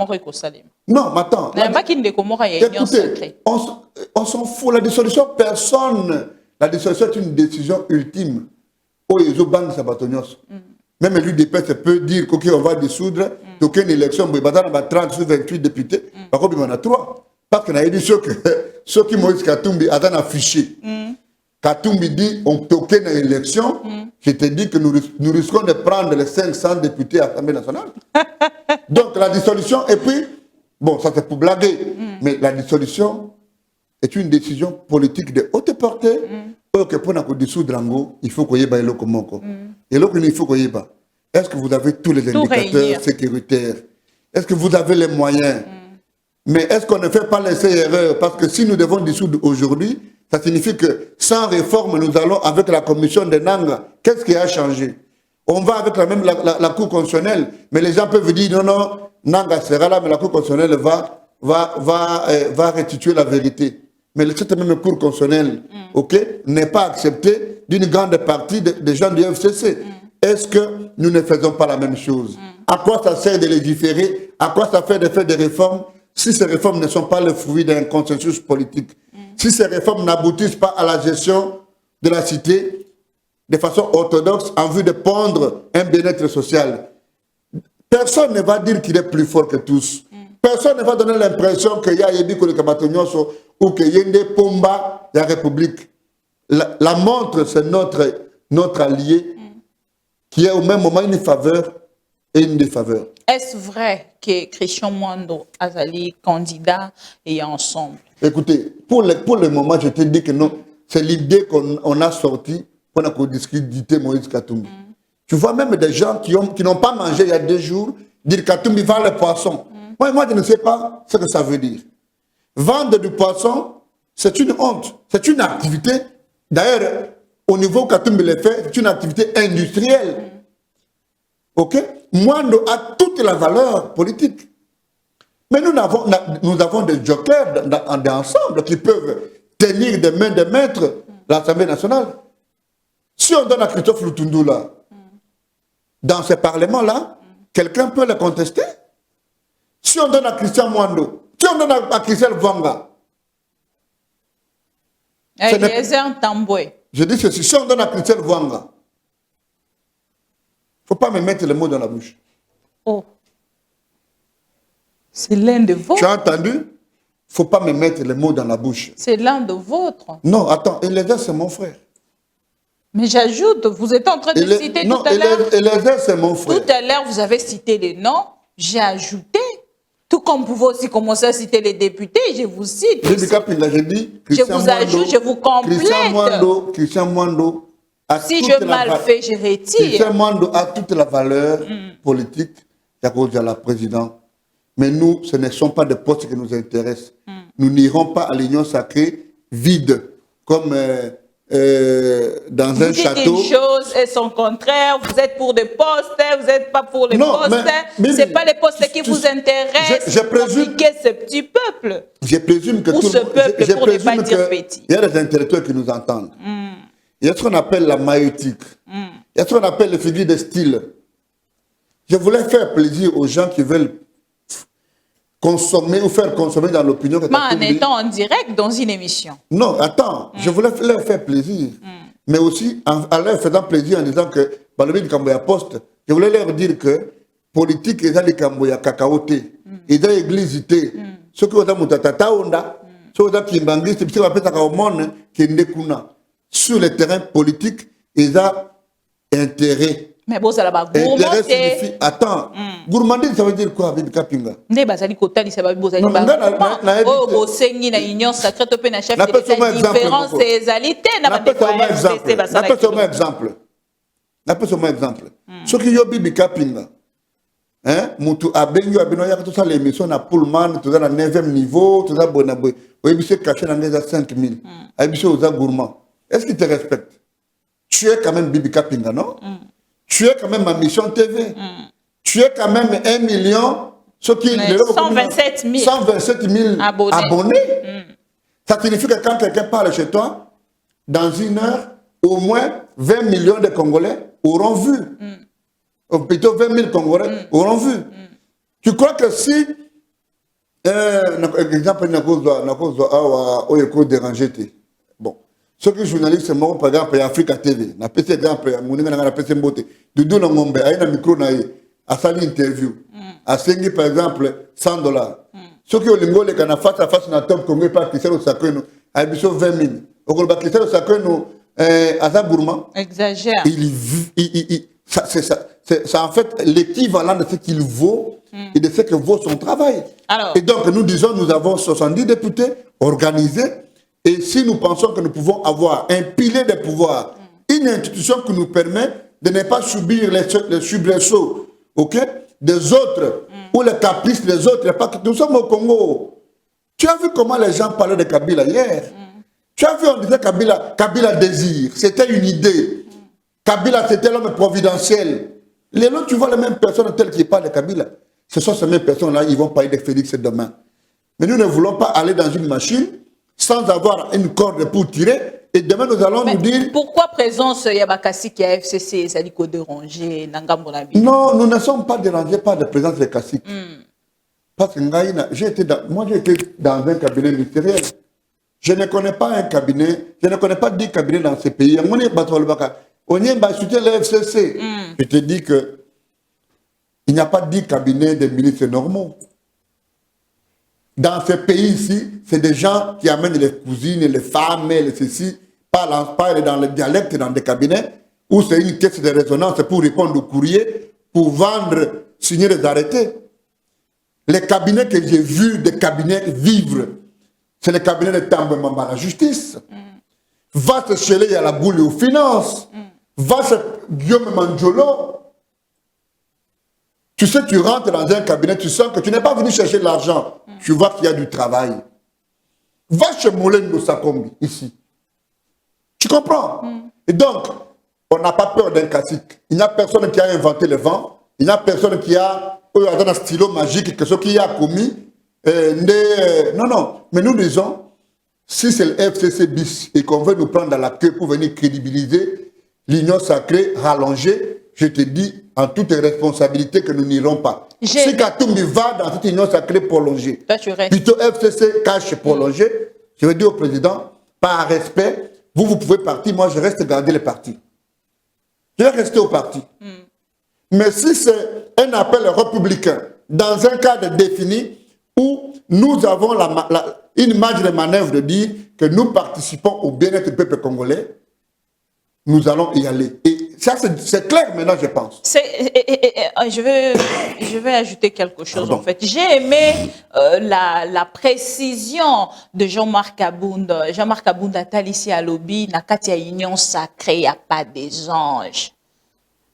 mais attends. Écoutez, on s'en fout. La dissolution, personne. La dissolution est une décision ultime. Même l'UDPS peut dire qu'on va dissoudre aucune élection, mais il y a 30 sur 28 députés, par contre il y en a 3. Parce qu'on a dit ceux qui Moïse Katumbi a affiché. Katumbi dit on toquait une élection, je te dis que nous risquons de prendre les 500 députés à l'Assemblée nationale. Donc la dissolution, et puis, bon, ça c'est pour blaguer, mais la dissolution est une décision politique de haute portée. Que pour nous dissoudre, il faut qu'on y ait un locomoko. Et là, il faut qu'on y ait. Est-ce que vous avez tous les indicateurs sécuritaires? Est-ce que vous avez les moyens? Mais est-ce qu'on ne fait pas laisser erreur? Parce que si nous devons dissoudre aujourd'hui, ça signifie que sans réforme, nous allons avec la commission de Nanga. Qu'est-ce qui a changé? On va avec la Cour constitutionnelle, mais les gens peuvent dire non, non, Nanga sera là, mais la Cour constitutionnelle va restituer la vérité. Mais cette même Cour constitutionnelle n'est pas acceptée d'une grande partie des gens du FCC. Est-ce que nous ne faisons pas la même chose? À quoi ça sert de légiférer? À quoi ça fait de faire des réformes si ces réformes ne sont pas le fruit d'un consensus politique? Si ces réformes n'aboutissent pas à la gestion de la cité de façon orthodoxe en vue de pondre un bien-être social? Personne ne va dire qu'il est plus fort que tous. Personne ne va donner l'impression qu'il y a Yebi Kolekamatonyonso ou qu'il y a des Pomba de la République. La montre, c'est notre allié qui est au même moment une faveur et une défaveur. Est-ce vrai que Christian Mwando Azali candidat et ensemble? Écoutez, pour le moment, je te dis que non. C'est l'idée qu'on a sortie pendant qu'on discutait Moïse Katumbi. Tu vois même des gens qui n'ont pas mangé il y a 2 jours dire Katumbi vend le poisson. Moi, je ne sais pas ce que ça veut dire. Vendre du poisson, c'est une honte. C'est une activité. D'ailleurs, au niveau où Katumbi le fait, c'est une activité industrielle. Ok? Mwando a toute la valeur politique. Mais nous avons des jokers d'ensemble qui peuvent tenir des mains de maître l'Assemblée nationale. Si on donne à Christophe Lutundula, dans ce parlement-là, quelqu'un peut le contester? Si on donne à Christian Mwando, si on donne à Christelle Vanga, Eliezer Tamboué. je dis ceci, si on donne à Christelle Vanga, il ne faut pas me mettre les mots dans la bouche. Oh. C'est l'un de vôtres. Tu as entendu? Il ne faut pas me mettre les mots dans la bouche. C'est l'un de vôtres. Non, attends, Eliezer, c'est mon frère. Mais j'ajoute, vous êtes en train de citer non, tout à l'heure. Eliezer, c'est mon frère. Tout à l'heure, vous avez cité les noms. J'ai ajouté. Tout comme vous pouvez aussi commencer à citer les députés, je vous cite. J'ai dit, je vous ajoute, je vous complète. Christian Mwando a si toute je mal fait, je retire. Christian Mwando a toute la valeur politique à cause de la présidente. Mais nous, ce ne sont pas des postes qui nous intéressent. Nous n'irons pas à l'Union sacrée vide, comme dans un château. Vous dites une chose et son contraire. Vous êtes pour des postes, vous n'êtes pas pour les postes. Ce n'est pas les postes qui vous intéressent. Je présume ce petit peuple. Je présume que ou tout ce peuple, pour ne pas dire petit. Il y a des intellectuels qui nous entendent. Il y a ce qu'on appelle la maïotique. Il y a ce qu'on appelle les figures de style. Je voulais faire plaisir aux gens qui veulent consommer ou faire consommer dans l'opinion. Mais en étant en direct dans une émission. Non, attends, je voulais leur faire plaisir. Mais aussi en leur faisant plaisir en disant que Balobi du Camboya Poste, je voulais leur dire que politique est dans le Camboya cacaoté, et dans l'église, ce qui est dans Moutatata Onda, ce qui est dans Kimbangi, c'est ce qu'on appelle au monde qui est Nekuna. Sur le terrain politique, ils ont intérêt. Mais bon, ça là-bas, gourmandé. Attends, gourmandé, ça veut dire quoi, Bibi Kapinga? Ne bazali kotali ça va bozali ba. Oh, bosengi na union sacrée to pe na chef de l'État différence des alités na ba exemple. N'appelle seulement exemple. Ce qui yo Bibi Kapinga. Hein, mutu abenyo abino ya tout ça l'émission na Pullman, tout ça na 9e niveau, tout ça bonaboy. Oyebi caché dans les 5000. Oyebi aux gourmand. Est-ce qu'il te respecte? Tu es quand même Bibi Kapinga, non? Tu es quand même ma mission TV. Tu es quand même 1 million, ce qui 127 000 abonnés. Ça signifie que quand quelqu'un parle chez toi, dans une heure, au moins 20 millions de Congolais auront vu. Ou plutôt 20 000 Congolais auront vu. Tu crois que si, exemple, bon, ceux qui sont journalistes, par exemple, Africa TV, na PC exemple, na PC Mbote, Doudou na Ngombe, a un micro na a sali interview, a sengi par exemple $100. Ceux qui ont l'ingole kana face à face na top Congo par Christelle Sakreno, a biso 20 000. Au Golba Christelle Sakreno, Asa Gourmand. Exagère. C'est en fait l'équivalent de ce qu'il vaut et de ce que vaut son travail. Alors, et donc nous disons, nous avons 70 députés organisés. Et si nous pensons que nous pouvons avoir un pilier de pouvoir, une institution qui nous permet de ne pas subir les soubresauts des autres ou les caprices des autres, parce que nous sommes au Congo. Tu as vu comment les gens parlaient de Kabila hier? Tu as vu, on disait Kabila désir, c'était une idée. Kabila, c'était l'homme providentiel. Les autres, tu vois les mêmes personnes telles qui parlent de Kabila. Ce sont ces mêmes personnes-là, ils vont parler de Félix demain. Mais nous ne voulons pas aller dans une machine sans avoir une corde pour tirer, et demain nous allons nous dire... Pourquoi présence Yabakasi qui a FCC, c'est-à-dire qu'on déranger Nangambonabi? Non, nous ne sommes pas dérangés par la présence de Kassi. Parce que moi j'ai été dans un cabinet ministériel. Je ne connais pas un cabinet, je ne connais pas 10 cabinets dans ce pays. On y a soutien le FCC. Je te dis que il n'y a pas 10 cabinets de ministres normaux. Dans ce pays ici, c'est des gens qui amènent les cousines, les femmes, les ceci, parlent dans le dialecte, dans des cabinets, où c'est une caisse de résonance pour répondre au courrier, pour vendre, signer des arrêtés. Les cabinets que j'ai vus, des cabinets vivre, c'est le cabinet de Tambemamba, la justice. Va se chéler à la boule aux finances. Va se Guillaume Manjolo. Tu sais, tu rentres dans un cabinet, tu sens que tu n'es pas venu chercher de l'argent. Tu vois qu'il y a du travail. Va chez Moulin Sakombi, ici. Tu comprends? Et donc, on n'a pas peur d'un classique. Il n'y a personne qui a inventé le vent. Il n'y a personne qui a un stylo magique, que ce qui a commis. Non, non. Mais nous disons, si c'est le FCC bis et qu'on veut nous prendre dans la queue pour venir crédibiliser l'union sacrée rallongée, je te dis en toute responsabilité que nous n'irons pas. J'ai- Si Katumbi va dans cette union sacrée prolongée, Toi, tu restes. plutôt FCC cache prolongé, je vais dire au président, par respect, vous pouvez partir, moi je reste garder le parti. Je vais rester au parti. Mais si c'est un appel républicain, dans un cadre défini, où nous avons une marge de manœuvre de dire que nous participons au bien-être du peuple congolais, nous allons y aller. Et ça, c'est clair maintenant, je pense. Je vais ajouter quelque chose. Pardon. En fait, j'ai aimé la précision de Jean-Marc Abounda. Jean-Marc Abounda ici à lobby, Nakatia Union sacrée, il n'y a pas des anges,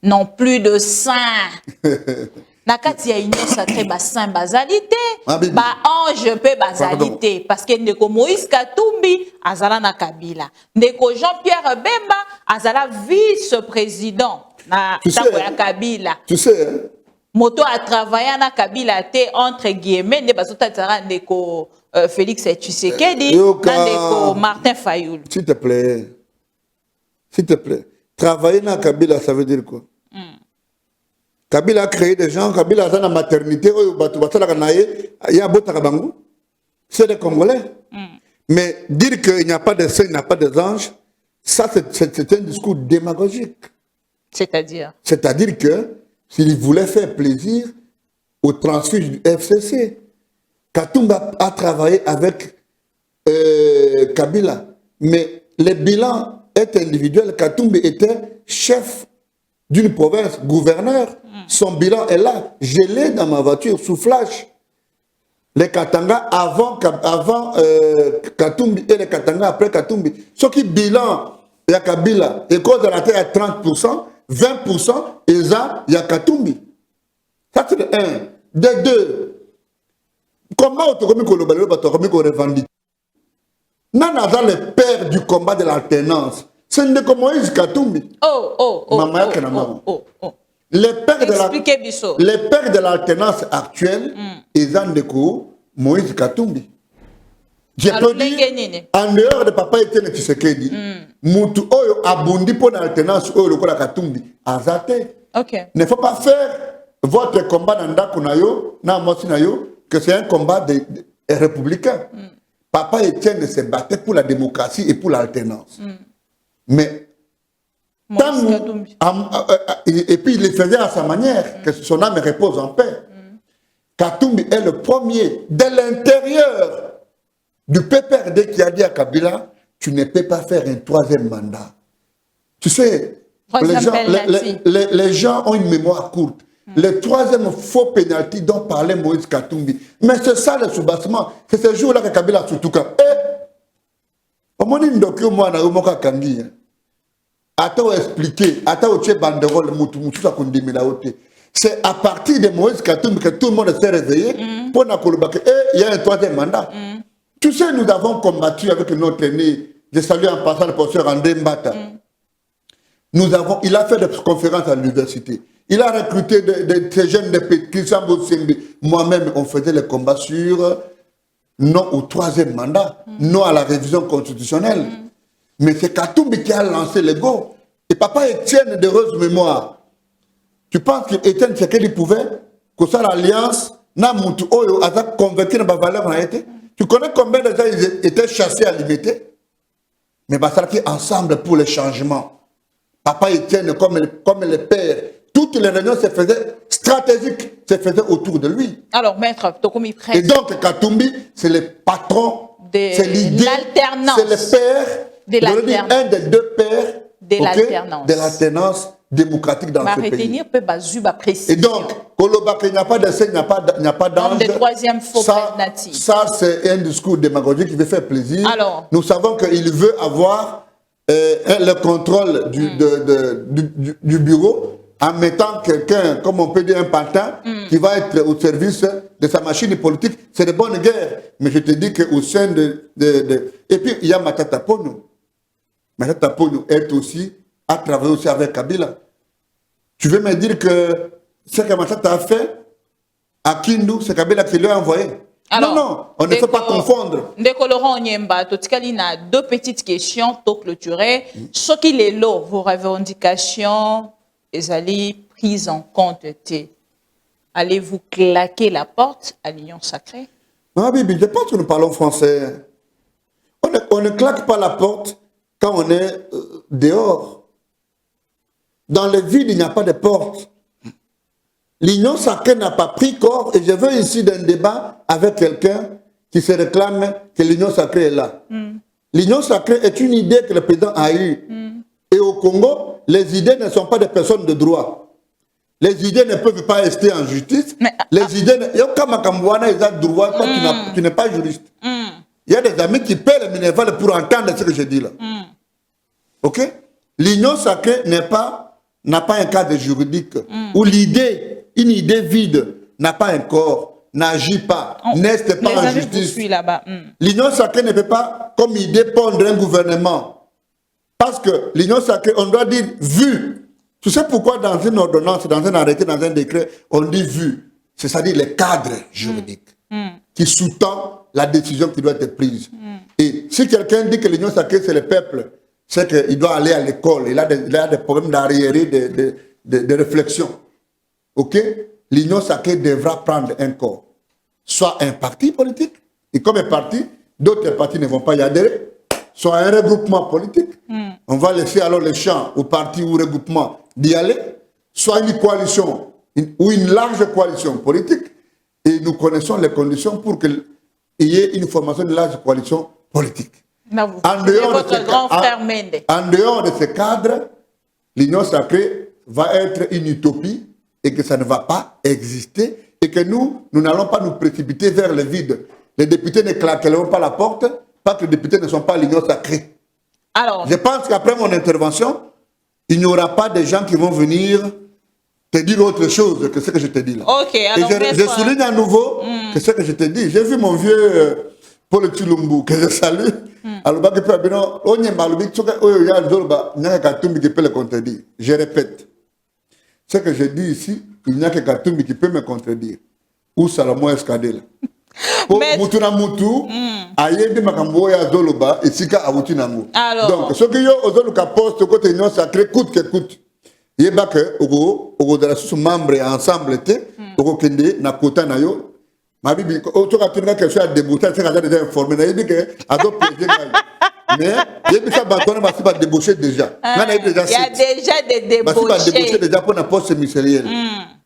non plus de saints. Nakatia Union sacrée, ba saint basalité, Ah, bibi. ba ange pe basalité, parce que ndeko Moïse Katumbi azala na Kabila, ndeko Jean-Pierre Bemba azala vice-président na Tu sais, tango ya Kabila. Tu sais, hein, Moto a travaillé na Kabila te entre guillemets ne bazota tsara ndeko Félix Tshisekedi Yoka. na ndeko Martin Fayoul. s'il te plaît, travailler dans Kabila, ça veut dire quoi? Kabila a créé des gens, Kabila a dans la maternité, c'est des Congolais. Mais dire qu'il n'y a pas de saints, il n'y a pas de anges, ça c'est un discours démagogique. C'est-à-dire C'est-à-dire que s'il voulait faire plaisir aux transfuges du FCC, Katumba a travaillé avec Kabila. Mais le bilan est individuel. Katumbi était chef d'une province, gouverneur. Son bilan est là, gelé dans ma voiture, sous flash. Les Katanga avant Katumbi et les Katanga après Katumbi. Ce qui bilan, il y a Kabila, et cause de la terre à 30%, 20%, et ça, il y a Katumbi. Ça, c'est le 1. De 2, comment on te remet qu'on revendique? Nana dans le père du combat de l'alternance. C'est ne comme Moïse Katumbi. Maman Kenama. Les pères Expliquez Bisso. les pères de l'alternance actuelle, ils ont découvert Moïse Katumbi. Je Alors, peux dire, Lengenine. en dehors de Papa Etienne Tshisekedi, Moutou Oyo abundi pour l'alternance Oyo Lokola Katumbi, azate. Ok. Ne faut pas faire votre combat dans Ndakunayo, dans Mosinayo, que c'est un combat de républicain. Papa Etienne se battait pour la démocratie et pour l'alternance. Mais Moïse Katumbi. et puis il le faisait à sa manière, que son âme repose en paix. Katumbi est le premier de l'intérieur du PPRD qui a dit à Kabila, tu ne peux pas faire un troisième mandat. Tu sais, les gens ont une mémoire courte. Le troisième faux pénalty dont parlait Moïse Katumbi. Mais c'est ça le soubassement. C'est ce jour-là que Kabila a surtout quand. Au moins, il y a moi, Kangi. Attends, expliquer. Attends, tu es banderole, c'est à partir de Moïse Katumbi que tout le monde s'est réveillé pour il y a un troisième mandat. Tu sais, nous avons combattu avec notre aîné. Je salue en passant le professeur André Mbata. Il a fait des conférences à l'université. Il a recruté des jeunes de Christian Bossembe. Moi-même, on faisait les combats sur non au troisième mandat, non à la révision constitutionnelle. Mais c'est Katumbi qui a lancé le go. Et papa Etienne d'heureuse mémoire. Tu penses qu'Étienne Tshisekedi pouvait, que ça l'alliance, n'a moutou oyo, a convaincu de ma valeur n'a été. Tu connais combien de gens ils étaient chassés à limiter? Mais ça qui ensemble pour le changement. Papa Etienne, comme le père, toutes les réunions se faisaient stratégiques, se faisaient autour de lui. Alors, maître, Tokomi presse. Et donc, Katumbi, c'est le patron, c'est l'idée, l'alternance. c'est le père, de l'alternance. Un des deux pères de l'alternance. De l'alternance démocratique dans ce pays. Et donc, il n'y a pas de scène, il n'y a pas d'ange. De troisième faux pénalty. Ça, c'est un discours démagogique qui veut faire plaisir. Alors, nous savons qu'il veut avoir le contrôle du bureau en mettant quelqu'un, comme on peut dire un pantin, qui va être au service de sa machine politique. C'est de bonne guerre. Mais je te dis qu'au sein Et puis, il y a Matata Pono. Matata Pono est aussi, a travaillé aussi avec Kabila. Tu veux me dire que ce que Matata a fait à Kindu, c'est Kabila qui lui a envoyé? Alors, non, on ne peut pas confondre. Ndeko Laurent Onyemba, Totikali a deux petites questions, pour clôturer. Ce qu'il est là, vos revendications, ezali prise en compte te. Allez-vous claquer la porte à l'union sacrée? Non, Bibi, je pense que nous parlons français. On ne claque pas la porte quand on est dehors. Dans le vide, il n'y a pas de porte. L'union sacrée n'a pas pris corps et je veux ici d'un débat avec quelqu'un qui se réclame que l'union sacrée est là. L'union sacrée est une idée que le président a eue. Et au Congo, les idées ne sont pas des personnes de droit. Les idées ne peuvent pas rester en justice. Mais, les idées... Il y a droit, toi, tu n'es pas juriste. Il y a des amis qui paient le minéval pour entendre ce que je dis là. Ok? L'union sacrée n'a pas un cadre juridique où l'idée, une idée vide, n'a pas un corps, n'agit pas, n'est pas en justice. L'union sacrée ne peut pas, comme idée, pondre un gouvernement. Parce que l'union sacrée, on doit dire vu. Tu sais pourquoi dans une ordonnance, dans un arrêté, dans un décret, on dit vu. C'est-à-dire le cadre juridique qui sous-tend la décision qui doit être prise. Et si quelqu'un dit que l'union sacrée, c'est le peuple, c'est qu'il doit aller à l'école. Il a des problèmes d'arriéré, de réflexion. Ok? L'union sacrée devra prendre un corps. Soit un parti politique, et comme un parti, d'autres partis ne vont pas y adhérer. Soit un regroupement politique. On va laisser alors le champ au parti ou au regroupement d'y aller. Soit une coalition, ou une large coalition politique. Et nous connaissons les conditions pour qu'il y ait une formation de large coalition politique. En dehors de ce cadre, l'union sacrée va être une utopie et que ça ne va pas exister et que nous n'allons pas nous précipiter vers le vide. Les députés ne claqueront pas la porte parce que les députés ne sont pas l'union sacrée. Alors, je pense qu'après mon intervention, il n'y aura pas de gens qui vont venir te dire autre chose que ce que je te dis là. Ok, alors et je souligne à nouveau que ce que je te dis. J'ai vu mon vieux Paul Tshilumbu, que je salue. Je répète, ce que je dis ici, il n'y a que Katumbi qui peut me contredire. Ou Salomon Escadela. Donc, ce que yo poste côté union sacrée coûte que coûte. Il y a que au de la membre ensemble au kende na kota na yo. Ma bibi o to ka tunga que soit débouché, c'est déjà informé na dit que ado plaisir mais il y a ça bâton va pas déboucher déjà. Il y a déjà des débouchés. Va déboucher déjà pour la poste ministérielle.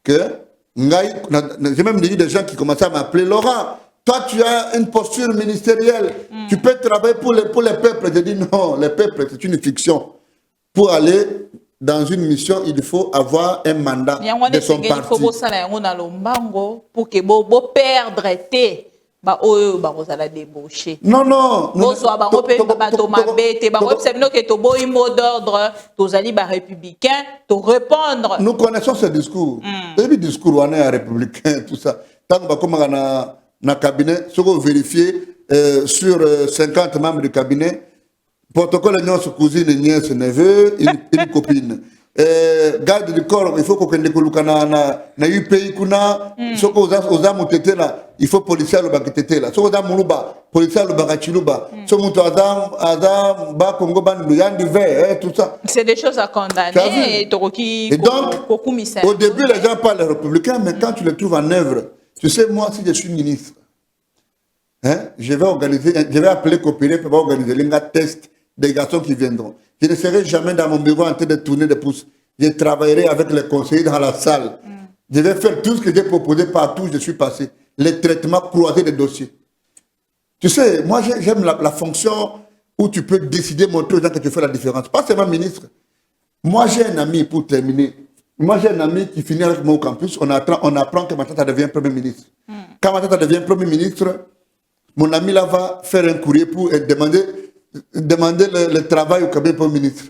Que j'ai même dit des gens qui commençaient à m'appeler Laurent. Toi, tu as une posture ministérielle. Tu peux travailler pour les peuples. Je dis non, les peuples, c'est une fiction. Pour aller dans une mission, il faut avoir un mandat de son parti. Pour que vous perdre non, non. Nous connaissons ce discours. Le discours on est républicain, tout ça. Tant que dans le cabinet, si vous vérifiez sur 50 membres du cabinet, protocole de notre cousine, nièce, neveu, une copine. Garde du corps, il faut qu'on ait un pays kuna, so ko oza mutete là, il faut policier le bakitete là. So oza muluba, policier le bakachiluba. So muto azam ba Congo ban luyan du verre, tout ça. C'est des choses à condamner et donc au début les gens parlent républicain, mais quand tu les trouves en œuvre, tu sais moi si je suis ministre, je vais appeler coopérer pour organiser les tests des garçons qui viendront. Je ne serai jamais dans mon bureau en train de tourner des pouces. Je travaillerai avec les conseillers dans la salle. Je vais faire tout ce que j'ai proposé partout où je suis passé. Les traitements croisés des dossiers. Tu sais, moi j'aime la fonction où tu peux décider, montrer aux gens que tu fais la différence. Pas seulement ministre. Moi j'ai un ami, pour terminer. Moi j'ai un ami qui finit avec moi au campus. On apprend que ma tante devient Premier ministre. Quand ma tante devient Premier ministre, mon ami là va faire un courrier pour demander le travail au cabinet Premier ministre.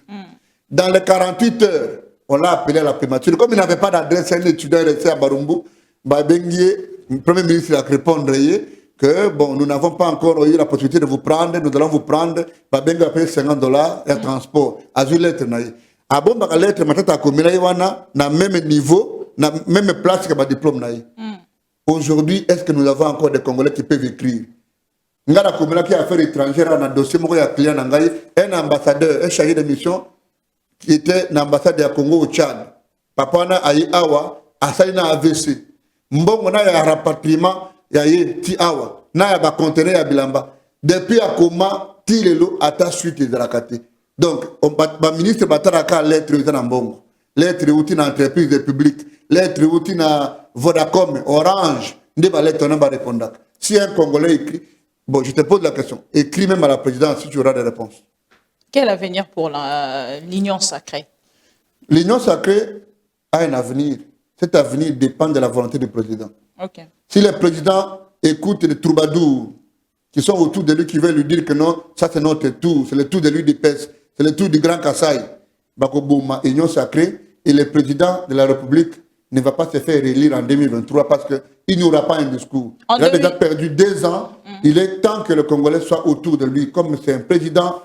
Dans les 48 heures, on l'a appelé à la primature. Comme il n'avait pas d'adresse, un étudiant resté à Barumbu, le Premier ministre a répondu que bon, nous n'avons pas encore eu la possibilité de vous prendre, nous allons vous prendre, Babengi a payé $50 et transport. Azul lettre naïe. A bon, la lettre, maintenant, à combien na même niveau, na même place que ma diplôme naïe. Aujourd'hui, est-ce que nous avons encore des Congolais qui peuvent écrire? Ngala Komela qui a affaires étrangères dans un dossier, un ambassadeur, un chargé de mission qui était l'ambassadeur du Congo au Tchad. papa na aye awa asali na AVC mbongo na ya rapatriement ya ye ti awa na ya ba conteneur ya bilamba depuis akoma ti lelo ata suite de la kate donc ba ministre bataraka lettre na mbongo lettre uti na entreprise publique lettre uti na Vodacom Orange nde ba lettre na ba répondre si un Congolais écrit bon je te pose la question écris même à la présidence si tu auras des réponses. Quel avenir pour l'Union sacrée? L'Union sacrée a un avenir. Cet avenir dépend de la volonté du président. Okay. Si le président écoute les troubadours qui sont autour de lui, qui veulent lui dire que non, ça c'est notre tour, c'est le tour de l'UDPS, c'est le tour du Grand Kassai, Bakobouma, Union sacrée, et le président de la République ne va pas se faire élire en 2023 parce qu'il n'y aura pas un discours. Il a déjà perdu 2 ans. Il est temps que le Congolais soit autour de lui, comme c'est un président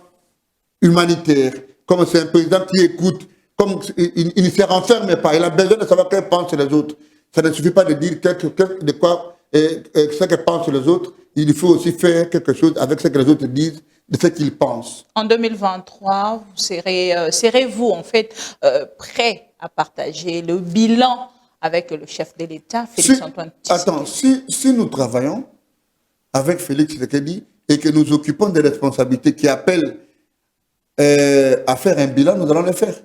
humanitaire, comme c'est un président qui écoute, comme il ne se renferme pas, il a besoin de savoir que pensent les autres. Ça ne suffit pas de dire de quoi ce que pensent les autres, il faut aussi faire quelque chose avec ce que les autres disent, de ce qu'ils pensent. En 2023, serez-vous en fait prêt à partager le bilan avec le chef de l'État, Félix-Antoine Tshisekedi? Attends, si nous travaillons avec Félix Tshisekedi et que nous occupons des responsabilités qui appellent à faire un bilan, nous allons le faire.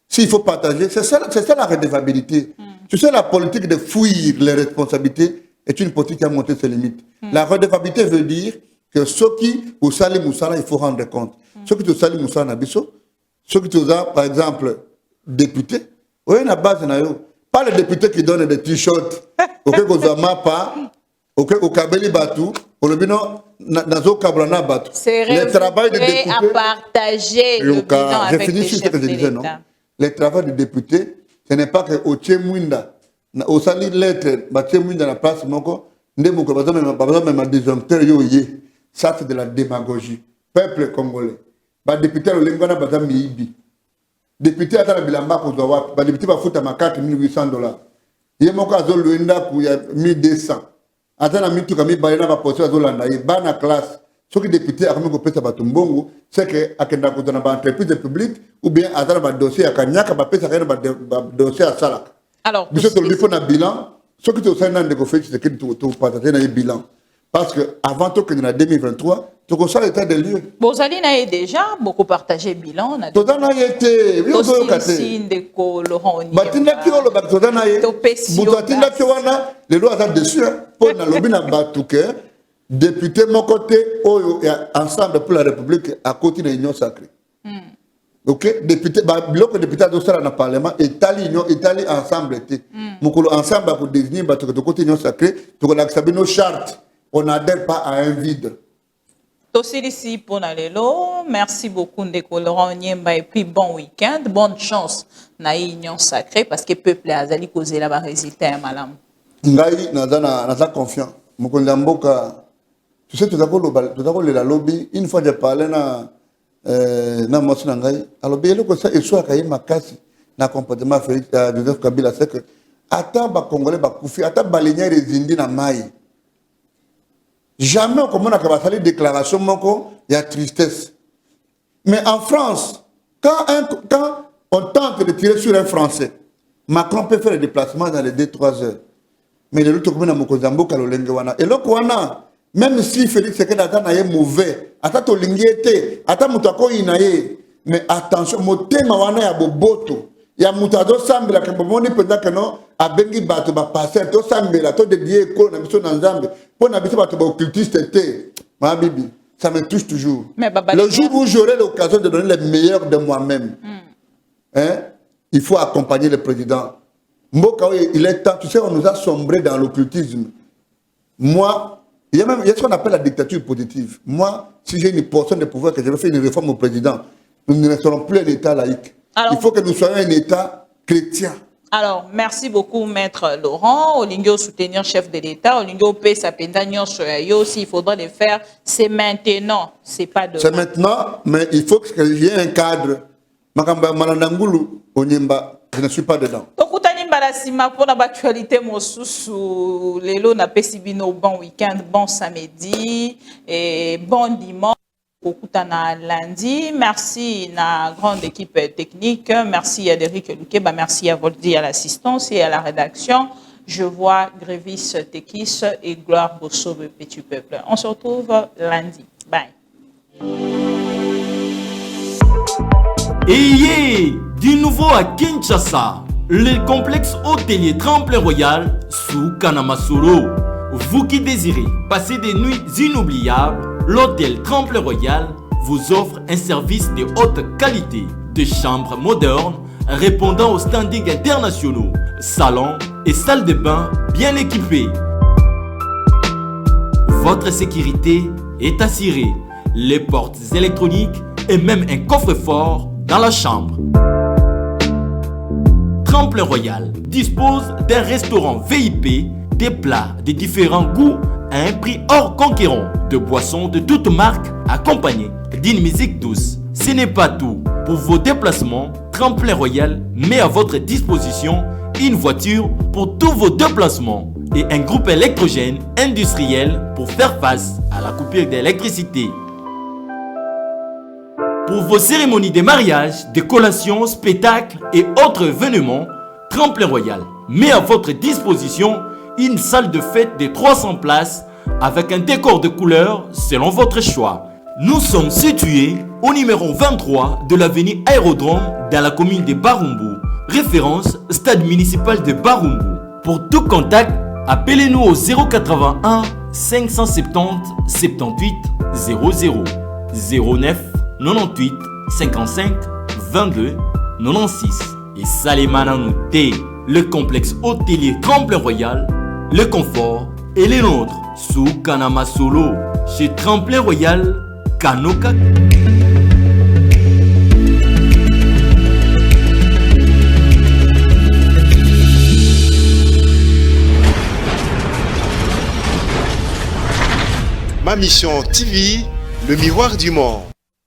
S'il faut partager, c'est ça la redevabilité. Tu sais, la politique de fuir les responsabilités est une politique qui a monté ses limites. La redevabilité veut dire que ceux qui, au Sali Moussala, il faut rendre compte. Ceux qui au Sali Moussala Nabiso, ceux qui ont, par exemple, députés, oui, la base, pas les députés qui donnent des t-shirts, au Kabeli Batou, au Lobino, Nazo Kabrana Batou. Le travail de député. À partager le bilan avec les chefs de l'État. Le travail du député, ce n'est pas que au Tchemouinda, au sali lettre, au Tchemouinda la place, ça c'est de la démagogie. Peuple congolais. Le député, le Lengwana Bazam Miibi. Député à la Bilamba pour Zawa, le député va foutre ma carte $1,800. Il y a mon cas de l'Uenda pour 1,200. Attends, la minute comme il va poser à Zolanda, il va dans classe. Ce qui est député a remis au pèse à Batumbongo, c'est que à Kenda Koutana ba entreprise publique ou bien à un dossier à Kanyaka, ba pèse à rien dossier à Salak. Alors, monsieur Tolbi pour un bilan, ce qui est au sein d'un négocié, c'est que tu partages un bilan. Parce que avant tout que en 2023, tu constats l'état des lieux. Bozali n'a déjà beaucoup partagé bilan. Tout ça n'a été. Oui, on peut le casser. Batinda qui ont le bac, tout ça n'a été. Batinda qui ont les lois sont dessus. Pour la lobby n'a pas tout cœur. Député mon côté, ensemble pour la République à côté de l'Union sacrée. Ok, député, bloc député de ça dans le Parlement, Italie ensemble était. Nous ensemble pour désigner de côté de l'Union sacrée, pour accepter nos chartes. On n'adhère pas à un vide. Tossi pour Nalelo, merci beaucoup Ndeko Laurent Nyemba et puis bon week-end, bonne chance na Union sacrée parce que peuple azali causé là-bas résultat malam. Ngai naza confiant. Mukonda mboka. Tu sais, tout d'abord le lobby, une fois j'ai parlé na mosi na ngai, alors bien le ça et soit kayi makasi na comportement Félix Joseph Kabila c'est que ata ba congolais ba kufi ata balenya rezindi na mai. Jamais on commence à faire des déclarations, il y a tristesse. Mais en France, quand on tente de tirer sur un Français, Macron peut faire le déplacement dans les 2-3 heures. Mais les autres communes à Mokozambo, Kalolengwana. Et là, même si Félix Sekeda est mauvais, attends, mais attention, mon thème est à Boboto. Il y a Moutado Sambela qui m'a dit que non, à Bengi Bato, à passer, tout Sambela, tout dédié, école, on a mis en Zambie. Pour n'habiter pas au cultiste, ma bibi, ça me touche toujours. Le jour où j'aurai l'occasion de donner le meilleur de moi-même, il faut accompagner le président. Mboka, il est temps, tu sais, on nous a sombré dans l'occultisme. Moi, il y a ce qu'on appelle la dictature positive. Moi, si j'ai une portion de pouvoir que je vais faire une réforme au président, nous ne resterons plus un État laïque. Alors, il faut que nous soyons un État chrétien. Alors, merci beaucoup, Maître Laurent. Olingo soutenir chef de l'État. Olingo paie sa pendagnon sur aussi. Il faudra le faire. C'est maintenant. C'est pas demain. C'est maintenant, mais il faut qu'il y ait un cadre. Makamba Malandangulu, Onyemba, je ne suis pas dedans. Tokutani Balasima pour l'actualité Mosusu. Lelo na pesibino bon week-end, bon samedi et bon dimanche. kokutana lundi. Merci na grande équipe technique. Merci à Derrick Lukeba, merci à Voldi à l'assistance et à la rédaction. Je vois Grévis Tekis et Gloire Bosso, Petit Peuple. On se retrouve lundi. Bye. Et du nouveau à Kinshasa, le complexe hôtelier Tremplin Royal sous Kanamasolo. Vous qui désirez passer des nuits inoubliables, l'hôtel Tremplin Royal vous offre un service de haute qualité, de chambres modernes répondant aux standings internationaux, salons et salles de bain bien équipées. Votre sécurité est assurée, les portes électroniques et même un coffre-fort dans la chambre. Tremplin Royal dispose d'un restaurant VIP, des plats de différents goûts à un prix hors conquérant, de boissons de toutes marques accompagnées d'une musique douce. Ce n'est pas tout. Pour vos déplacements, Tremplin Royal met à votre disposition une voiture pour tous vos déplacements et un groupe électrogène industriel pour faire face à la coupure d'électricité. Pour vos cérémonies de mariage, de collations, spectacles et autres événements, Tremplin Royal met à votre disposition une salle de fête de 300 places avec un décor de couleurs selon votre choix. Nous sommes situés au numéro 23 de l'avenue Aérodrome dans la commune de Barumbu, référence stade municipal de Barumbu. Pour tout contact, appelez-nous au 081 570 78 00 09 98 55 22 96 et Salimana Nouté, le complexe hôtelier Tremplin Royal, le confort et les nôtres sous Kanamasolo chez Tremplin Royal Kanoka. Ma mission TV, le miroir du monde.